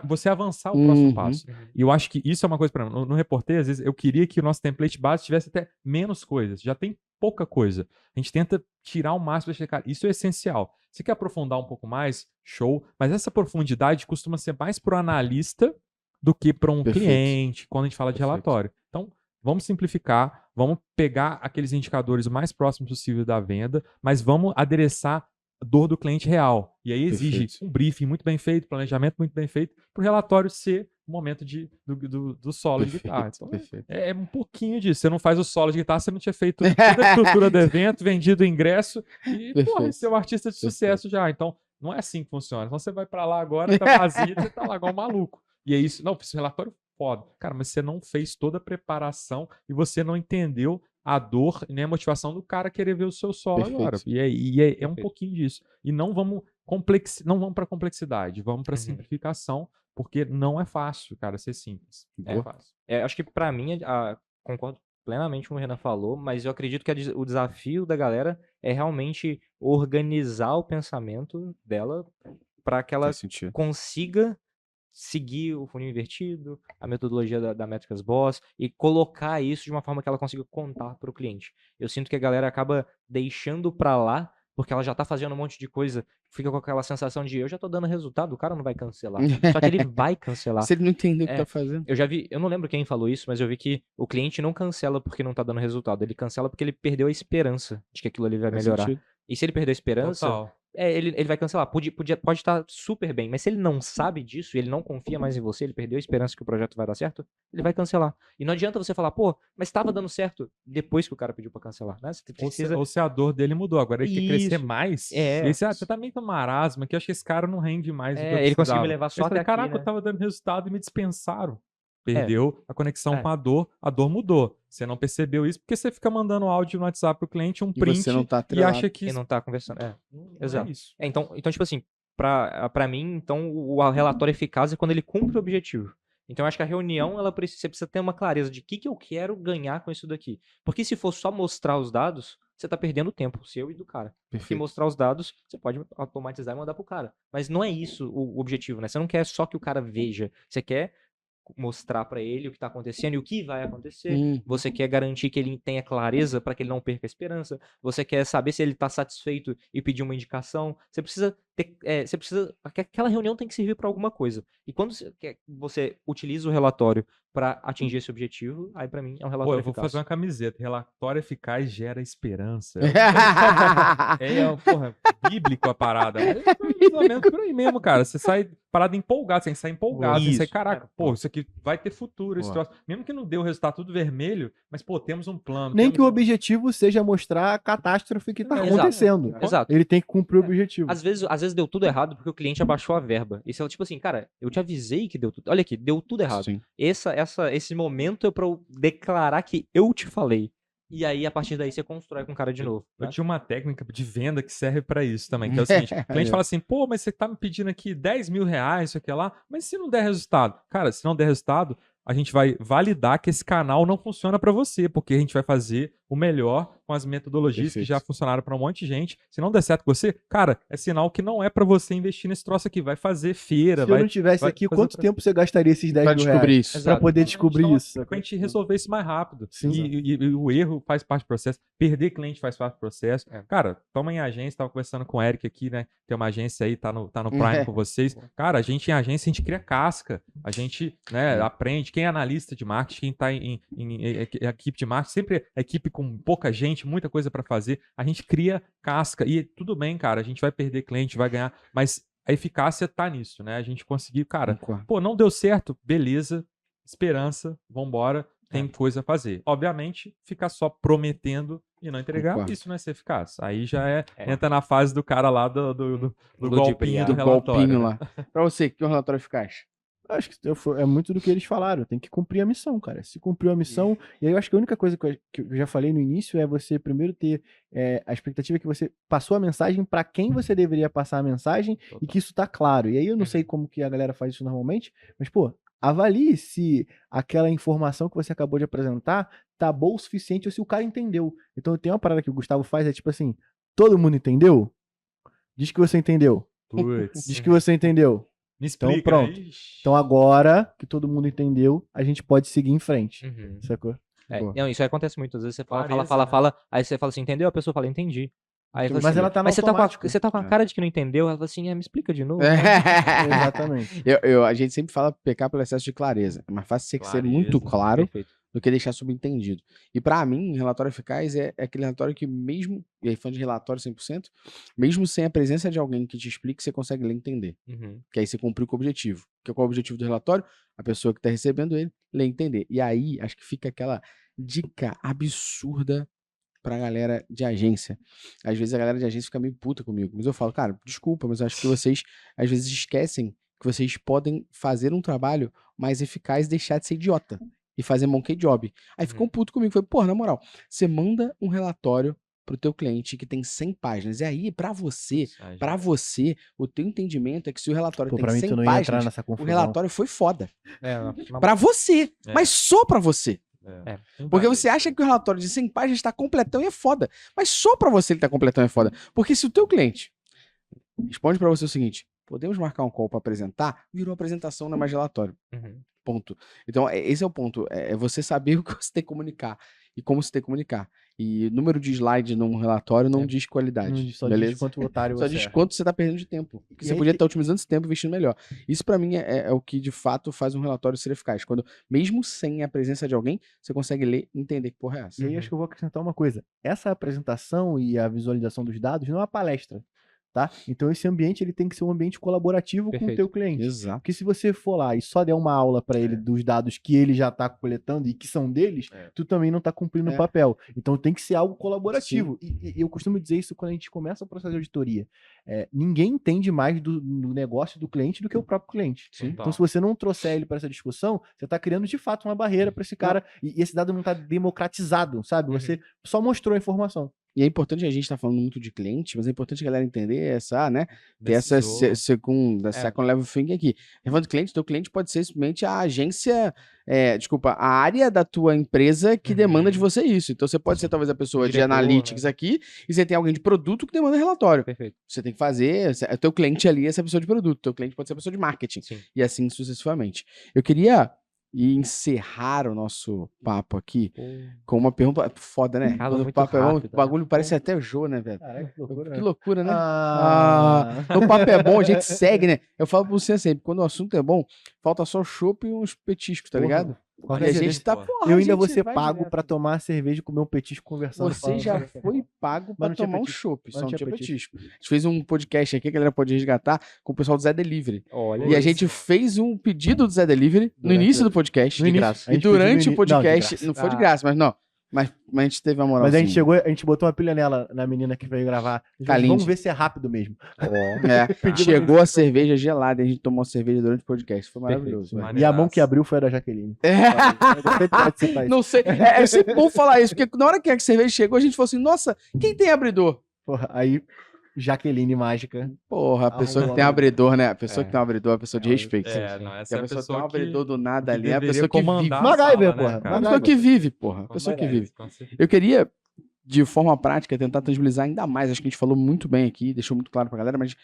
você avançar o próximo passo. E eu acho que isso é uma coisa para mim. No Reportei, às vezes, eu queria que o nosso template base tivesse até menos coisas. Já tem pouca coisa. A gente tenta tirar o máximo para checar. Isso é essencial. Se quer aprofundar um pouco mais, show. Mas essa profundidade costuma ser mais para o analista do que para um cliente, quando a gente fala de relatório. Então, vamos simplificar, vamos pegar aqueles indicadores o mais próximos possível da venda, mas vamos adereçar a dor do cliente real. E aí exige um briefing muito bem feito, planejamento muito bem feito, para o relatório ser o momento do solo de guitarra. Então, é um pouquinho disso. Você não faz o solo de guitarra, você não tinha feito toda a estrutura do evento, vendido o ingresso e, porra, você é um artista de sucesso já. Então, não é assim que funciona. Então, você vai para lá agora, tá vazio, você tá lá igual um maluco. E é isso. Não, esse relatório foda. Cara, mas você não fez toda a preparação e você não entendeu a dor nem a motivação do cara querer ver o seu solo agora. E é um pouquinho disso. E não vamos para complexidade, vamos para simplificação, porque não é fácil, cara, ser simples. Não é fácil. Acho que para mim, concordo plenamente com o que o Renan falou, mas eu acredito que o desafio da galera é realmente organizar o pensamento dela para que ela consiga seguir o funil invertido, a metodologia da Métricas Boss e colocar isso de uma forma que ela consiga contar para o cliente. Eu sinto que a galera acaba deixando para lá porque ela já tá fazendo um monte de coisa, fica com aquela sensação de eu já tô dando resultado, o cara não vai cancelar. Só que ele vai cancelar. Se ele não entender o que tá fazendo. Eu já vi, eu não lembro quem falou isso, mas eu vi que o cliente não cancela porque não tá dando resultado, ele cancela porque ele perdeu a esperança de que aquilo ali vai melhorar. E se ele perder a esperança, ele vai cancelar. Pode estar super bem, mas se ele não sabe disso e ele não confia mais em você, ele perdeu a esperança que o projeto vai dar certo, ele vai cancelar. E não adianta você falar, pô, mas estava dando certo depois que o cara pediu pra cancelar, né? Você precisa... ou se a dor dele mudou, agora ele quer crescer mais. Você tá meio com marasma, que eu acho que esse cara não rende mais. Ele conseguiu me levar só até aqui, caraca, eu tava dando resultado e me dispensaram. Perdeu a conexão com a dor mudou. Você não percebeu isso porque você fica mandando áudio no WhatsApp pro cliente, um print, você não tá e acha que... E não tá conversando. Exato. É isso. Então, tipo assim, pra mim, então, o relatório eficaz é quando ele cumpre o objetivo. Então, eu acho que a reunião, você precisa ter uma clareza de o que eu quero ganhar com isso daqui. Porque se for só mostrar os dados, você tá perdendo tempo, seu e do cara. Porque mostrar os dados, você pode automatizar e mandar pro cara. Mas não é isso o objetivo, né? Você não quer só que o cara veja. Você quer mostrar pra ele o que tá acontecendo e o que vai acontecer. Você quer garantir que ele tenha clareza para que ele não perca a esperança. Você quer saber se ele tá satisfeito e pedir uma indicação. Você precisa aquela reunião tem que servir para alguma coisa. E quando você utiliza o relatório para atingir esse objetivo, aí para mim é um relatório eficaz. Eu vou fazer uma camiseta. Relatório eficaz gera esperança. Bíblico a parada. É mais ou menos por aí mesmo, cara. Você sai parada empolgado, você sai empolgado. Você sai, caraca, isso aqui vai ter futuro. Esse troço. Mesmo que não dê o resultado tudo vermelho, mas, temos um plano. Nem que o objetivo seja mostrar a catástrofe que tá acontecendo. Exato. Ele tem que cumprir o objetivo. Às vezes deu tudo errado porque o cliente abaixou a verba. E você tipo assim, cara, eu te avisei que deu tudo. Olha aqui, deu tudo errado. Sim. Esse momento é pra eu declarar que eu te falei. E aí, a partir daí, você constrói com o cara de novo. Eu tinha uma técnica de venda que serve pra isso também, que é o seguinte, o cliente fala assim, pô, mas você tá me pedindo aqui 10 mil reais, isso aqui lá, mas se não der resultado? Cara, se não der resultado, a gente vai validar que esse canal não funciona pra você, porque a gente vai fazer o melhor com as metodologias que já funcionaram pra um monte de gente. Se não der certo com você, cara, é sinal que não é pra você investir nesse troço aqui. Vai fazer feira. Se eu não tivesse aqui, quanto tempo você gastaria esses 10 mil reais? Isso. Pra poder descobrir isso. Pra gente resolver isso mais rápido. Sim. E o erro faz parte do processo. Perder cliente faz parte do processo. Cara, toma em agência, tava conversando com o Eric aqui, né? Tem uma agência aí, tá no Prime com vocês. Cara, a gente em agência, a gente cria casca. A gente, né, aprende. Quem é analista de marketing, quem tá em equipe de marketing, sempre é equipe com pouca gente, muita coisa pra fazer, a gente cria casca, e tudo bem, cara, a gente vai perder cliente, vai ganhar, mas a eficácia tá nisso, né, a gente conseguiu, cara, não deu certo, beleza, esperança, vambora, tem coisa a fazer. Obviamente, ficar só prometendo e não entregar, isso não é ser eficaz. Aí já entra na fase do cara lá do golpinho do relatório. Golpinho lá. Pra você, o que é um relatório eficaz? Acho que é muito do que eles falaram. Tem que cumprir a missão, cara. Se cumpriu a missão... E aí eu acho que a única coisa que eu já falei no início é você primeiro ter a expectativa que você passou a mensagem para quem você deveria passar a mensagem e que isso tá claro. E aí eu não sei como que a galera faz isso normalmente, mas, pô, avalie se aquela informação que você acabou de apresentar tá boa o suficiente ou se o cara entendeu. Então tem uma parada que o Gustavo faz, é tipo assim, todo mundo entendeu? Diz que você entendeu. Putz. Diz que você entendeu. Me explica, então pronto. Né? Então agora que todo mundo entendeu, a gente pode seguir em frente. Sacou? Não, isso aí acontece muito. Às vezes você fala, aí você fala assim, entendeu? A pessoa fala, entendi. Aí mas assim, ela tá no você automático. tá com a cara de que não entendeu? Ela fala assim, me explica de novo. Exatamente. A gente sempre fala pecar pelo excesso de clareza. É mais fácil você ser muito claro do que deixar subentendido. E pra mim, relatório eficaz é aquele relatório que mesmo, e aí falando de relatório 100%, mesmo sem a presença de alguém que te explique, você consegue ler e entender. Que aí você cumpriu com o objetivo. Qual é o objetivo do relatório? A pessoa que tá recebendo ele, ler e entender. E aí, acho que fica aquela dica absurda pra galera de agência. Às vezes a galera de agência fica meio puta comigo, mas eu falo, cara, desculpa, mas eu acho que vocês às vezes esquecem que vocês podem fazer um trabalho mais eficaz e deixar de ser idiota e fazer monkey job. Aí ficou puto comigo, foi, pô, na moral, você manda um relatório pro teu cliente que tem 100 páginas, e aí, pra você, o teu entendimento é que se o relatório tem 100 páginas, o relatório foi foda. Pra você, mas só pra você. Porque você acha que o relatório de 100 páginas está completão e é foda. Mas só pra você ele tá completão e é foda. Porque se o teu cliente responde pra você o seguinte, podemos marcar um call pra apresentar, virou apresentação, não é mais relatório. Ponto. Então, esse é o ponto. É você saber o que você tem que comunicar e como você tem que comunicar. E número de slide num relatório não diz qualidade. Só beleza? diz quanto otário só você diz quanto você tá perdendo de tempo. Porque você podia estar otimizando esse tempo e investindo melhor. Isso pra mim é o que de fato faz um relatório ser eficaz. Quando, mesmo sem a presença de alguém, você consegue ler e entender que porra é essa. E aí acho que eu vou acrescentar uma coisa. Essa apresentação e a visualização dos dados não é uma palestra. Tá? Então esse ambiente ele tem que ser um ambiente colaborativo com o teu cliente. Exato. Porque se você for lá e só der uma aula para ele dos dados que ele já está coletando e que são deles, tu também não está cumprindo o papel. Então tem que ser algo colaborativo. E eu costumo dizer isso quando a gente começa o processo de auditoria. Ninguém entende mais do negócio do cliente do que o próprio cliente. Então se você não trouxer ele para essa discussão, você está criando de fato uma barreira para esse cara e esse dado não está democratizado, sabe? Você só mostrou a informação. E é importante, a gente estar falando muito de cliente, mas é importante a galera entender essa, né? Ter essa second level thinking aqui. Falando de cliente, teu cliente pode ser simplesmente a agência, a área da tua empresa que demanda de você isso. Então você pode ser talvez a pessoa de analytics aqui, e você tem alguém de produto que demanda relatório. Você tem que fazer, o teu cliente ali é essa pessoa de produto, teu cliente pode ser a pessoa de marketing. E assim sucessivamente. Eu queria encerrar o nosso papo aqui com uma pergunta foda, né? Quando o papo é bom, o bagulho parece até o Jô, né, velho? Caraca, que loucura. Que loucura, né? O papo é bom, a gente segue, né? Eu falo pra você sempre, quando o assunto é bom, falta só chopp e uns petiscos, tá ligado? E a gente tá, eu ainda vou ser pago pra tomar cerveja e comer um petisco conversando. Você já foi pago pra tomar um chopp, só não tinha petisco. A gente fez um podcast aqui, que a galera pode resgatar, com o pessoal do Zé Delivery. E a gente fez um pedido do Zé Delivery no início do podcast. De graça. E durante o podcast, não foi de graça, mas não. Mas a gente teve uma moral. Mas a gente chegou, a gente botou uma pilha nela, na menina que veio gravar. Vamos ver se é rápido mesmo. Chegou a cerveja gelada e a gente tomou cerveja durante o podcast. Foi maravilhoso. E a mão que abriu foi a da Jaqueline. Não sei. É sempre bom falar isso, porque na hora que a cerveja chegou, a gente falou assim: nossa, quem tem abridor? Porra, aí. Jaqueline mágica. Porra, a pessoa que tem abridor, né? A pessoa que tem um abridor é a pessoa de respeito. Essa é a pessoa que tem um abridor do nada ali, é a pessoa que vive. MacGyver, porra. A pessoa que vive, porra. A pessoa que vive. Eu queria, de forma prática, tentar tangibilizar ainda mais. Acho que a gente falou muito bem aqui, deixou muito claro pra galera, mas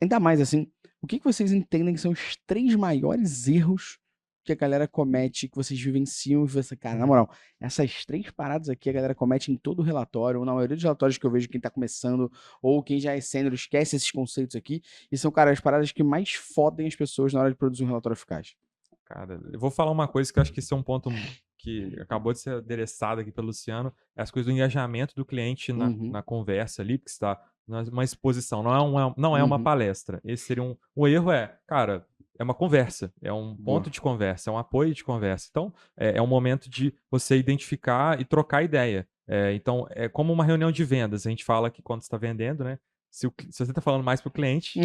ainda mais assim, o que vocês entendem que são os 3 maiores erros que a galera comete, que vocês vivenciam e você, cara, na moral, essas 3 paradas aqui a galera comete em todo o relatório, ou na maioria dos relatórios que eu vejo quem tá começando, ou quem já é sênior, esquece esses conceitos aqui, e são, cara, as paradas que mais fodem as pessoas na hora de produzir um relatório eficaz. Cara, eu vou falar uma coisa que eu acho que isso é um ponto que acabou de ser adereçado aqui pelo Luciano, é as coisas do engajamento do cliente na conversa ali, porque está numa exposição, não é uma palestra. Esse seria o erro cara, é uma conversa, é um ponto de conversa, é um apoio de conversa. Então, é um momento de você identificar e trocar ideia. Então, é como uma reunião de vendas. A gente fala que quando você está vendendo, né? se você tá falando mais pro cliente,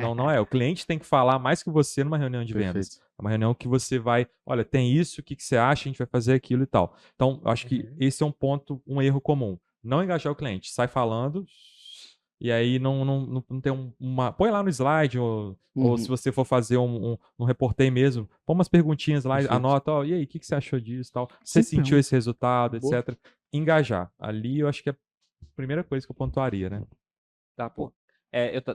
não é. O cliente tem que falar mais que você numa reunião de vendas. É uma reunião que você vai, olha, tem isso, o que você acha, a gente vai fazer aquilo e tal. Então, eu acho que esse é um ponto, um erro comum. Não engajar o cliente. Sai falando e aí não tem uma... Põe lá no slide, ou se você for fazer um reportei mesmo, põe umas perguntinhas lá, anota, ó, e aí, o que você achou disso e tal? Você sentiu esse resultado, etc. Engajar. Ali eu acho que é a primeira coisa que eu pontuaria, né? Tá, pô.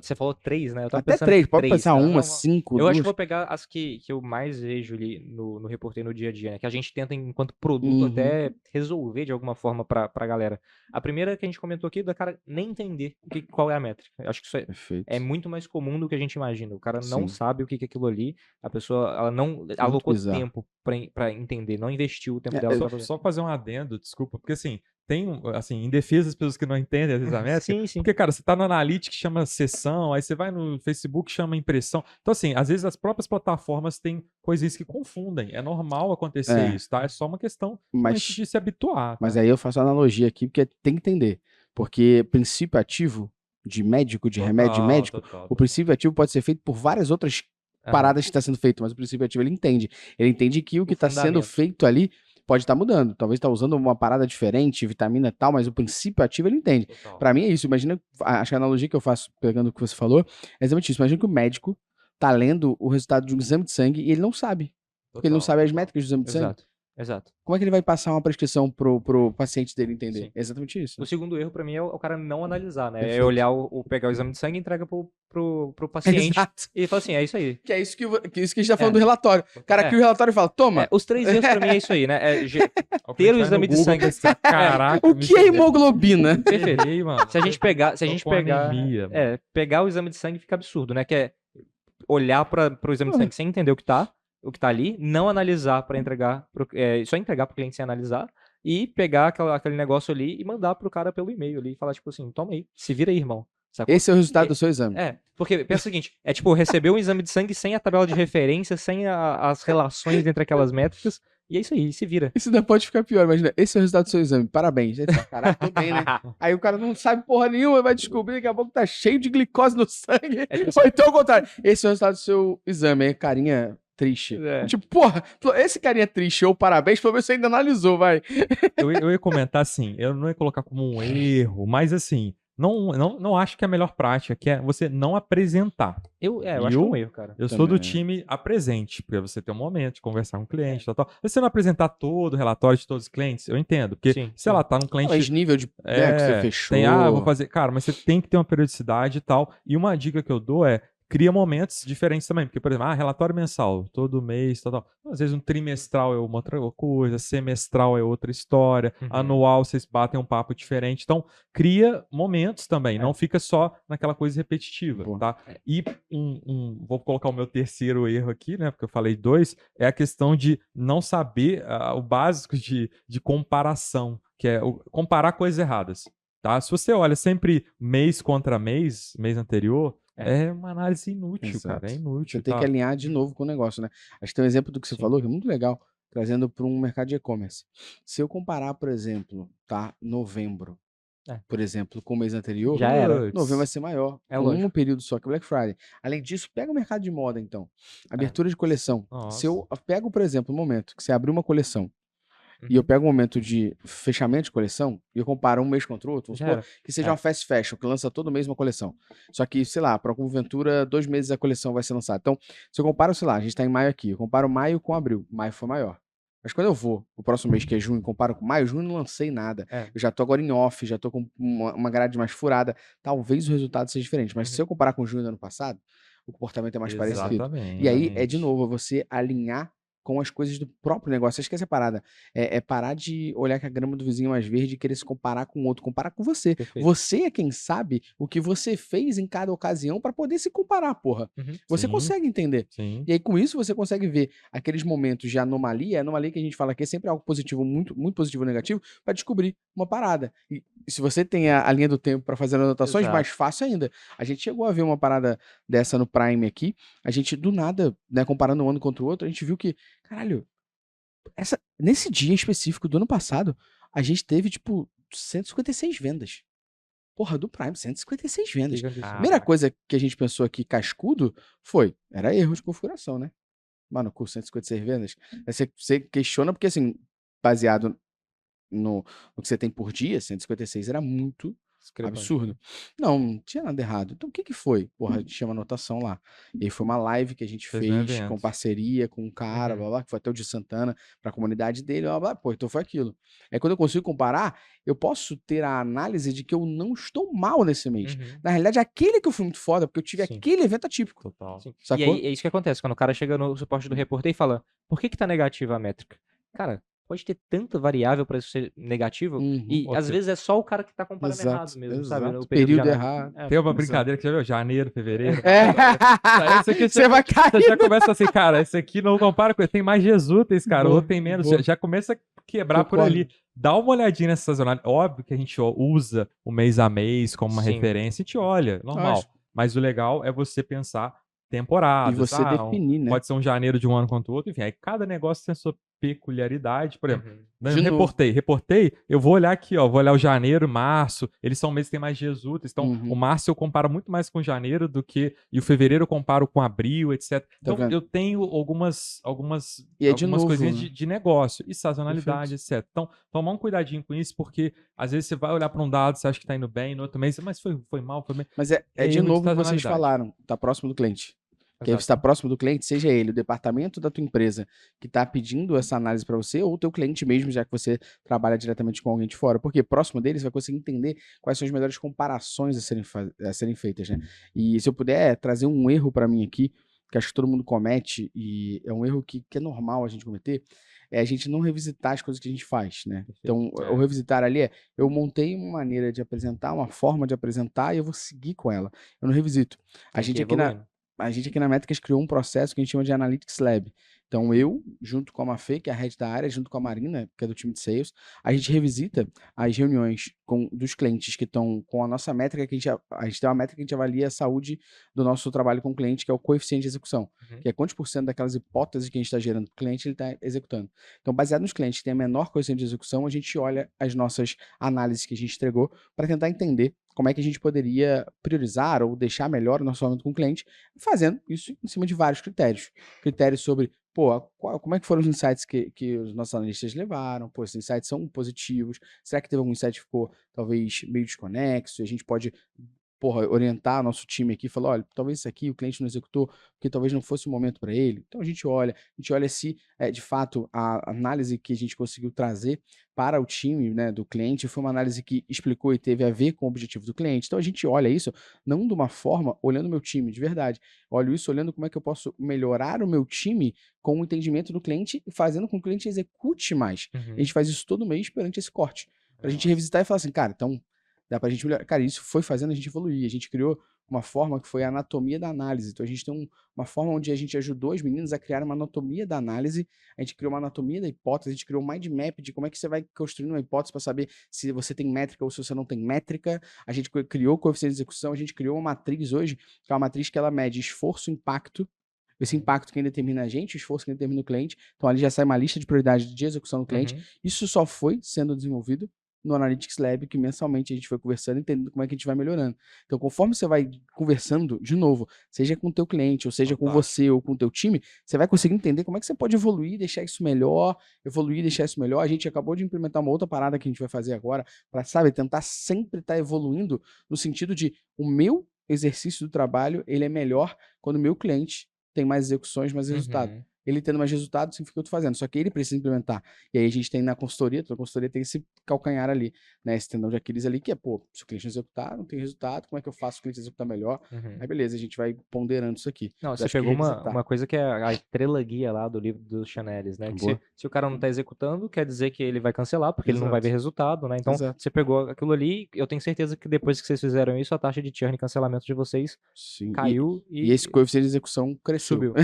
Você falou 3, né? Eu tava Até pensando 3, pode 3, pensar tá? uma, 5, Eu acho que 2. vou pegar as que eu mais vejo ali no reporteio no dia a dia, né? Que a gente tenta, enquanto produto, até resolver de alguma forma pra galera. A primeira que a gente comentou aqui, da cara nem entender qual é a métrica. Eu acho que isso é muito mais comum do que a gente imagina. O cara não sabe o que é aquilo ali, a pessoa ela não alocou tempo pra entender, não investiu o tempo dela pra fazer. Só fazer um adendo, desculpa, porque assim, assim, em defesa das pessoas que não entendem às vezes a métrica, sim. Porque, cara, você tá no Analytics, chama sessão, aí você vai no Facebook, chama impressão. Então, assim, às vezes as próprias plataformas têm coisas que confundem. É normal acontecer isso, tá? É só uma questão de se habituar. Tá? Mas aí eu faço uma analogia aqui, porque tem que entender. Porque princípio ativo de médico, de remédio de médico, o princípio ativo pode ser feito por várias outras paradas que está sendo feito, mas o princípio ativo ele entende. Ele entende que o que está sendo feito ali pode estar mudando. Talvez está usando uma parada diferente, vitamina e tal, mas o princípio ativo ele entende. Para mim é isso. Imagina, acho que a analogia que eu faço, pegando o que você falou, é exatamente isso. Imagina que o médico tá lendo o resultado de um exame de sangue e ele não sabe. Porque ele não sabe as métricas do exame de sangue. Exato. Como é que ele vai passar uma prescrição pro paciente dele entender? Sim. É exatamente isso. O segundo erro, pra mim, é o cara não analisar, né? Perfeito. É olhar, pegar o exame de sangue e entrega pro paciente. Exato. E fala assim, é isso aí. Que é isso que a gente tá falando do relatório. O cara aqui o relatório fala, toma. Os 3 erros pra mim é isso aí, né? Ter o exame de sangue. Caraca, o que é hemoglobina? Perfeito. Mano, se a gente pegar pegar o exame de sangue fica absurdo, né? Que é olhar pro exame de sangue sem entender o que tá ali, não analisar para entregar, só entregar pro cliente sem analisar, e pegar aquele negócio ali e mandar pro cara pelo e-mail ali, e falar tipo assim, toma aí, se vira aí, irmão. Sacou? Esse é o resultado do seu exame. Porque pensa o seguinte, é tipo, receber um exame de sangue sem a tabela de referência, sem as relações entre aquelas métricas, e é isso aí, se vira. Isso ainda pode ficar pior, imagina, esse é o resultado do seu exame, parabéns. Caraca, tô bem, né? Aí o cara não sabe porra nenhuma, vai descobrir, daqui a pouco tá cheio de glicose no sangue. Ou então ao contrário, esse é o resultado do seu exame, é carinha triste. Tipo, porra, esse carinha triste, ou parabéns, pelo menos você ainda analisou, vai. Eu ia comentar assim, eu não ia colocar como um erro, mas assim, não acho que é a melhor prática, que é você não apresentar. Eu acho que é um erro, cara. Eu sou do time apresente, porque você tem um momento de conversar com o cliente, tal. Se você não apresentar todo o relatório de todos os clientes, eu entendo, porque, sei lá, tá num cliente... Mas nível de que você fechou... vou fazer... Cara, mas você tem que ter uma periodicidade e tal, e uma dica que eu dou é, cria momentos diferentes também, porque, por exemplo, relatório mensal, todo mês, tal. Às vezes um trimestral é uma outra coisa, semestral é outra história, anual vocês batem um papo diferente. Então, cria momentos também, não fica só naquela coisa repetitiva, tá? E vou colocar o meu terceiro erro aqui, né, porque eu falei 2, é a questão de não saber o básico de comparação, que é comparar coisas erradas, tá? Se você olha sempre mês contra mês anterior, é uma análise inútil, cara. É inútil. Você tem que alinhar de novo com o negócio, né? Acho que tem um exemplo do que você falou, que é muito legal, trazendo para um mercado de e-commerce. Se eu comparar, por exemplo, novembro, por exemplo, com o mês anterior, já era. Novembro vai ser maior. Um período só, que é Black Friday. Além disso, pega o mercado de moda, então. Abertura de coleção. Se eu pego, por exemplo, o momento que você abriu uma coleção, e eu pego um momento de fechamento de coleção e eu comparo um mês contra o outro, vamos supor que seja uma fast fashion, que lança todo mês uma coleção. Só que, sei lá, para alguma aventura, 2 meses a coleção vai ser lançada. Então, se eu comparo, sei lá, a gente tá em maio aqui, eu comparo maio com abril, maio foi maior. Mas quando eu vou, o próximo mês, que é junho, comparo com maio, junho não lancei nada. Eu já tô agora em off, já tô com uma grade mais furada. Talvez o resultado seja diferente, mas se eu comparar com junho do ano passado, o comportamento é mais parecido. E aí, de novo, você alinhar com as coisas do próprio negócio. Esquece a parada. É parar de olhar que a grama do vizinho é mais verde e querer se comparar com o outro. Comparar com você. Perfeito. Você é quem sabe o que você fez em cada ocasião para poder se comparar, porra. Você consegue entender. E aí, com isso, você consegue ver aqueles momentos de anomalia. A anomalia que a gente fala aqui é sempre algo positivo, muito, muito positivo ou negativo, para descobrir uma parada. E se você tem a linha do tempo para fazer anotações, mais fácil ainda. A gente chegou a ver uma parada dessa no Prime aqui. A gente, do nada, né, comparando um ano contra o outro, a gente viu que caralho, nesse dia específico do ano passado, a gente teve, tipo, 156 vendas. Porra, do Prime, 156 vendas. Gigantesco. Primeira coisa que a gente pensou aqui, cascudo, era erro de configuração, né? Mano, com 156 vendas. Aí você questiona porque, assim, baseado no que você tem por dia, 156 era muito absurdo. Não tinha nada errado. Então, o que foi? Porra, a gente chama anotação lá. E aí foi uma live que a gente fez com parceria com um cara, blá, blá, que foi até o de Santana, pra comunidade dele, blá, blá, pô, então foi aquilo. Aí quando eu consigo comparar, eu posso ter a análise de que eu não estou mal nesse mês. Na realidade, aquele que eu fui muito foda, porque eu tive aquele evento atípico. Total. E aí, é isso que acontece, quando o cara chega no suporte do Reportei e fala, por que tá negativa a métrica? Cara, pode ter tanta variável para isso ser negativo, e às vezes é só o cara que tá comparando errado mesmo, sabe? O período errado. Tem uma brincadeira que já viu? Janeiro, fevereiro. Esse aqui você vai cair. Você já começa assim, cara, esse aqui não compara com esse. Tem mais Jesus, cara, ou tem menos. Já começa a quebrar por ali. Dá uma olhadinha nessa sazonalidade. Óbvio que a gente usa o mês a mês como uma referência, a gente olha, normal. Mas o legal é você pensar temporadas. E você definir, né? Pode ser um janeiro de um ano quanto o outro, enfim. Aí cada negócio tem a sua peculiaridade. Por exemplo, reportei, eu vou olhar aqui, ó, vou olhar o janeiro, março, eles são meses que tem mais dias úteis. Então, o março eu comparo muito mais com janeiro do que... E o fevereiro eu comparo com abril, etc. Então, eu tenho algumas coisinhas de negócio e sazonalidade, etc. Então, tomar um cuidadinho com isso, porque às vezes você vai olhar para um dado, você acha que tá indo bem, no outro mês, mas foi mal, foi bem. Mas de novo o que vocês falaram, tá próximo do cliente. Que aí você está próximo do cliente, seja ele o departamento da tua empresa que está pedindo essa análise para você, ou o teu cliente mesmo, já que você trabalha diretamente com alguém de fora. Porque próximo dele você vai conseguir entender quais são as melhores comparações a serem feitas, né? E se eu puder trazer um erro para mim aqui, que acho que todo mundo comete, e é um erro que é normal a gente cometer, é a gente não revisitar as coisas que a gente faz, né? Então, o revisitar ali eu montei uma maneira de apresentar, uma forma de apresentar, e eu vou seguir com ela. Eu não revisito. A gente aqui na Métricas criou um processo que a gente chama de Analytics Lab. Então, eu, junto com a Mafê, que é a head da área, junto com a Marina, que é do time de Sales, a gente revisita as reuniões dos clientes que estão com a nossa métrica, que a gente tem uma métrica que a gente avalia a saúde do nosso trabalho com o cliente, que é o coeficiente de execução, que é quantos por cento daquelas hipóteses que a gente está gerando para o cliente, ele está executando. Então, baseado nos clientes que têm a menor coeficiente de execução, a gente olha as nossas análises que a gente entregou para tentar entender como é que a gente poderia priorizar ou deixar melhor o nosso relacionamento com o cliente, fazendo isso em cima de vários critérios. Critérios sobre, como é que foram os insights que os nossos analistas levaram? Esses insights são positivos? Será que teve algum insight que ficou, talvez, meio desconexo? E a gente pode orientar nosso time aqui e falar, olha, talvez isso aqui o cliente não executou porque talvez não fosse o momento para ele. Então a gente olha se, de fato, a análise que a gente conseguiu trazer para o time, né, do cliente foi uma análise que explicou e teve a ver com o objetivo do cliente. Então a gente olha isso não de uma forma olhando o meu time, de verdade. Olho isso olhando como é que eu posso melhorar o meu time com o entendimento do cliente e fazendo com que o cliente execute mais. A gente faz isso todo mês perante esse corte. Para a gente revisitar e falar assim, cara, então dá pra gente melhorar. Cara, isso foi fazendo a gente evoluir. A gente criou uma forma que foi a anatomia da análise. Então a gente tem uma forma onde a gente ajudou os meninos a criar uma anatomia da análise. A gente criou uma anatomia da hipótese, a gente criou um mind map de como é que você vai construindo uma hipótese para saber se você tem métrica ou se você não tem métrica. A gente criou coeficiente de execução, a gente criou uma matriz hoje, que é uma matriz que ela mede esforço e impacto. Esse impacto quem determina a gente, o esforço quem determina o cliente. Então ali já sai uma lista de prioridades de execução do cliente. Isso só foi sendo desenvolvido no Analytics Lab, que mensalmente a gente foi conversando, entendendo como é que a gente vai melhorando. Então, conforme você vai conversando, de novo, seja com o teu cliente, ou seja com você, ou com o teu time, você vai conseguir entender como é que você pode evoluir, deixar isso melhor, A gente acabou de implementar uma outra parada que a gente vai fazer agora, para, tentar sempre estar evoluindo, no sentido de, o meu exercício do trabalho, ele é melhor quando o meu cliente tem mais execuções, mais resultado. Ele tendo mais resultado, significa que eu tô fazendo. Só que ele precisa implementar. E aí a gente tem na consultoria, toda consultoria tem esse calcanhar ali, né? Esse tendão de Aquiles ali, que é, se o cliente não executar, não tem resultado, como é que eu faço o cliente executar melhor? Aí beleza, a gente vai ponderando isso aqui. Não, você pegou uma coisa que é a estrela guia lá do livro dos Chanelis, né? Que se o cara não tá executando, quer dizer que ele vai cancelar, porque ele não vai ver resultado, né? Então, você pegou aquilo ali, eu tenho certeza que depois que vocês fizeram isso, a taxa de churn e cancelamento de vocês caiu e esse coeficiente de execução cresceu. Subiu.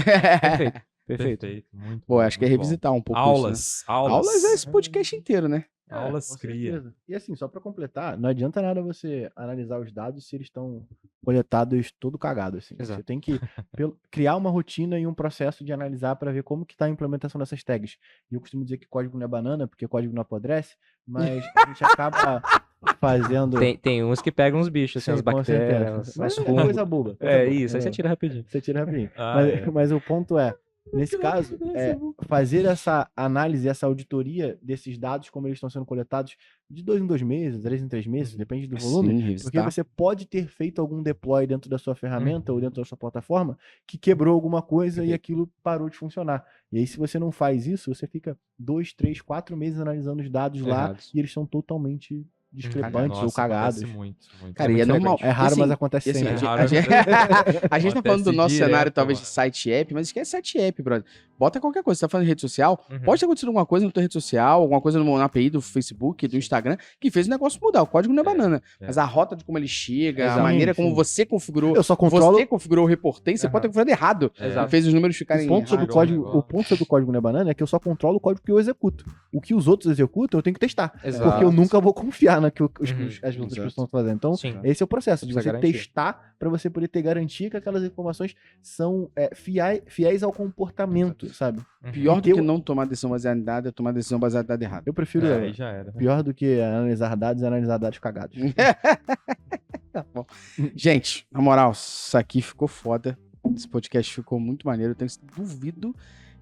Perfeito. Muito bom. Acho que é revisitar um pouco isso, né? Aulas é esse podcast inteiro, né? Aulas cria. E assim, só pra completar, não adianta nada você analisar os dados se eles estão coletados todo cagado, assim. Você tem que criar uma rotina e um processo de analisar para ver como que tá a implementação dessas tags. E eu costumo dizer que código não é banana, porque código não apodrece, mas a gente acaba fazendo... Tem uns que pegam uns bichos, assim, Sim, as com certeza. bactérias, Mas as é coisa boba. É isso, aí você tira rapidinho. Você tira rapidinho. Ah, Mas o ponto é, nesse caso, fazer essa análise, essa auditoria desses dados, como eles estão sendo coletados, de 2 em 2 meses, 3 em 3 meses, depende do volume, Sim, porque revisitar. você pode ter feito algum deploy dentro da sua ferramenta ou dentro da sua plataforma que quebrou alguma coisa e aquilo parou de funcionar. E aí, se você não faz isso, você fica 2, 3, 4 meses analisando os dados lá Errados. e eles são totalmente discrepantes ou Nossa, cagados. acontece muito. Cara, e é normal. É raro, E assim, mas acontece E assim, sempre. É raro, a gente tá falando do acontece nosso cenário, direto, talvez, mano. de site e app, mas esquece site e app, brother. Bota qualquer coisa. Você tá falando de rede social, Uhum. pode ter acontecido alguma coisa na tua rede social, alguma coisa na API do Facebook, do Instagram, que fez o negócio mudar. O código não é banana. Mas a rota de como ele chega, a Exato. maneira Sim, como sim. você configurou. Eu só controlo... Você configurou o reportei, você pode ter configurado errado. Exato. E fez os números ficarem O ponto, sobre o, errados. código, negócio. o ponto sobre o código não é banana é que eu só controlo o código que eu executo. O que os outros executam, eu tenho que testar. Exato. Porque eu nunca vou confiar no que as outras Exato. pessoas estão fazendo. Então, Sim. esse é o processo, de Precisa você garantir. testar para você poder ter garantia que aquelas informações são fiéis ao comportamento, sabe? Pior do Porque que eu- não tomar decisão baseada em dado é tomar decisão baseada em dado errado. Eu prefiro... Aí já era. Pior do que analisar dados é analisar dados cagados. Tá bom. Gente, na moral, isso aqui ficou foda. Esse podcast ficou muito maneiro. Eu duvido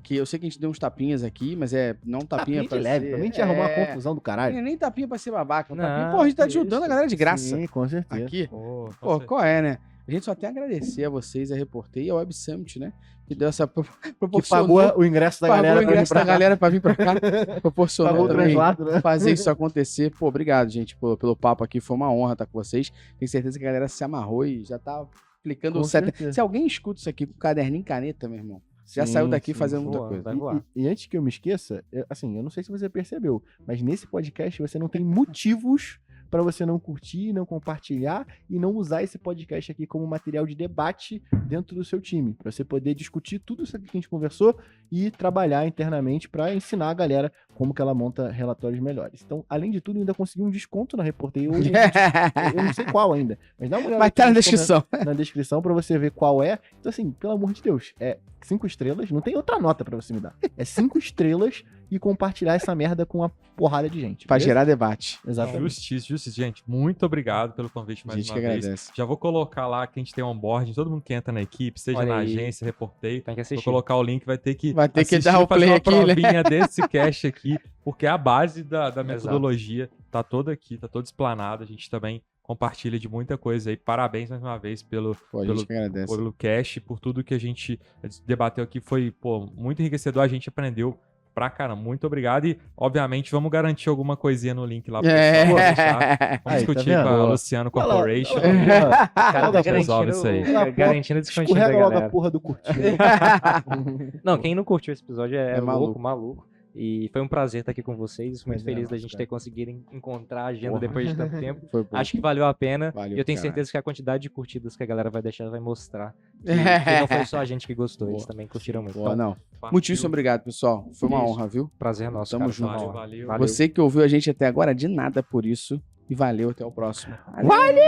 que... Eu sei que a gente deu uns tapinhas aqui, mas não tapinha pra de leve, ser... pra gente arrumar a confusão do caralho. Nem tapinha pra ser babaca. Não, Tapinha, pô, a gente tá que ajudando isso. a galera de graça Sim, com certeza. aqui. Pô, Pô, qual é, né? A gente só tem a agradecer a vocês, a Reportei e a Web Summit, né? Que deu essa... Que proporcionou, pagou o ingresso da pagou galera o ingresso pra da vir pra cá. galera pra vir pra cá. Proporcionou Pagou o também translado, né? fazer isso acontecer. Pô, obrigado, gente, pelo papo aqui. Foi uma honra estar com vocês. Tenho certeza que a galera se amarrou e já tá aplicando Com o set. certeza. Se alguém escuta isso aqui com caderninho e caneta, meu irmão, já Sim, saiu daqui sim, fazendo muita voa, coisa. vai voar. E antes que eu me esqueça, eu não sei se você percebeu, mas nesse podcast você não tem motivos para você não curtir, não compartilhar e não usar esse podcast aqui como material de debate dentro do seu time, para você poder discutir tudo isso aqui que a gente conversou e trabalhar internamente para ensinar a galera como que ela monta relatórios melhores. Então, além de tudo, ainda consegui um desconto na Reportei hoje. Eu não sei qual ainda, mas dá uma olhada Mas tá na aqui descrição. na descrição para você ver qual é. Então, assim, pelo amor de Deus, 5 estrelas, não tem outra nota para você me dar. É 5 estrelas e compartilhar essa merda com uma porrada de gente. Pra beleza? gerar debate. Exatamente. Justiça. Gente, muito obrigado pelo convite A mais gente uma que vez. agradece. Já vou colocar lá que a gente tem onboarding, todo mundo que entra na equipe, seja Olha na aí. agência, Reportei. Tem que Vou assistir. colocar o link, vai ter que Vai ter que assistir, dar o fazer play uma aqui, né? provinha desse cast aqui, porque a base da metodologia tá toda aqui, tá toda explanada. A gente também compartilha de muita coisa aí. Parabéns mais uma vez pelo Pô, a gente que agradece. cast, por tudo que a gente debateu aqui. Foi, pô, muito enriquecedor. A gente aprendeu pra caramba. Muito obrigado. E, obviamente, vamos garantir alguma coisinha no link lá pro pessoal. Vamos deixar. Vamos Aí, tá discutir vendo? com a Luciano Corporation. Cara, tá resolve isso aí. garantindo o descontinho da Escorrega logo a galera. porra do curtir. Não, quem não curtiu esse episódio é maluco. maluco. E foi um prazer estar aqui com vocês. Muito Mas feliz da nossa, gente cara. ter conseguido encontrar a agenda Porra. depois de tanto tempo. Foi bom. Acho que valeu a pena. Valeu, E eu tenho caralho. certeza que a quantidade de curtidas que a galera vai deixar vai mostrar. Que não foi só a gente que gostou, eles Boa. também curtiram muito. Pô, Então, não. Partiu. Muitíssimo obrigado, pessoal. Foi uma Isso. honra, viu? prazer nosso. Tamo cara, foi uma junto. honra. Valeu. Valeu. Você que ouviu a gente até agora, de nada por isso. E valeu, até o próximo. Valeu!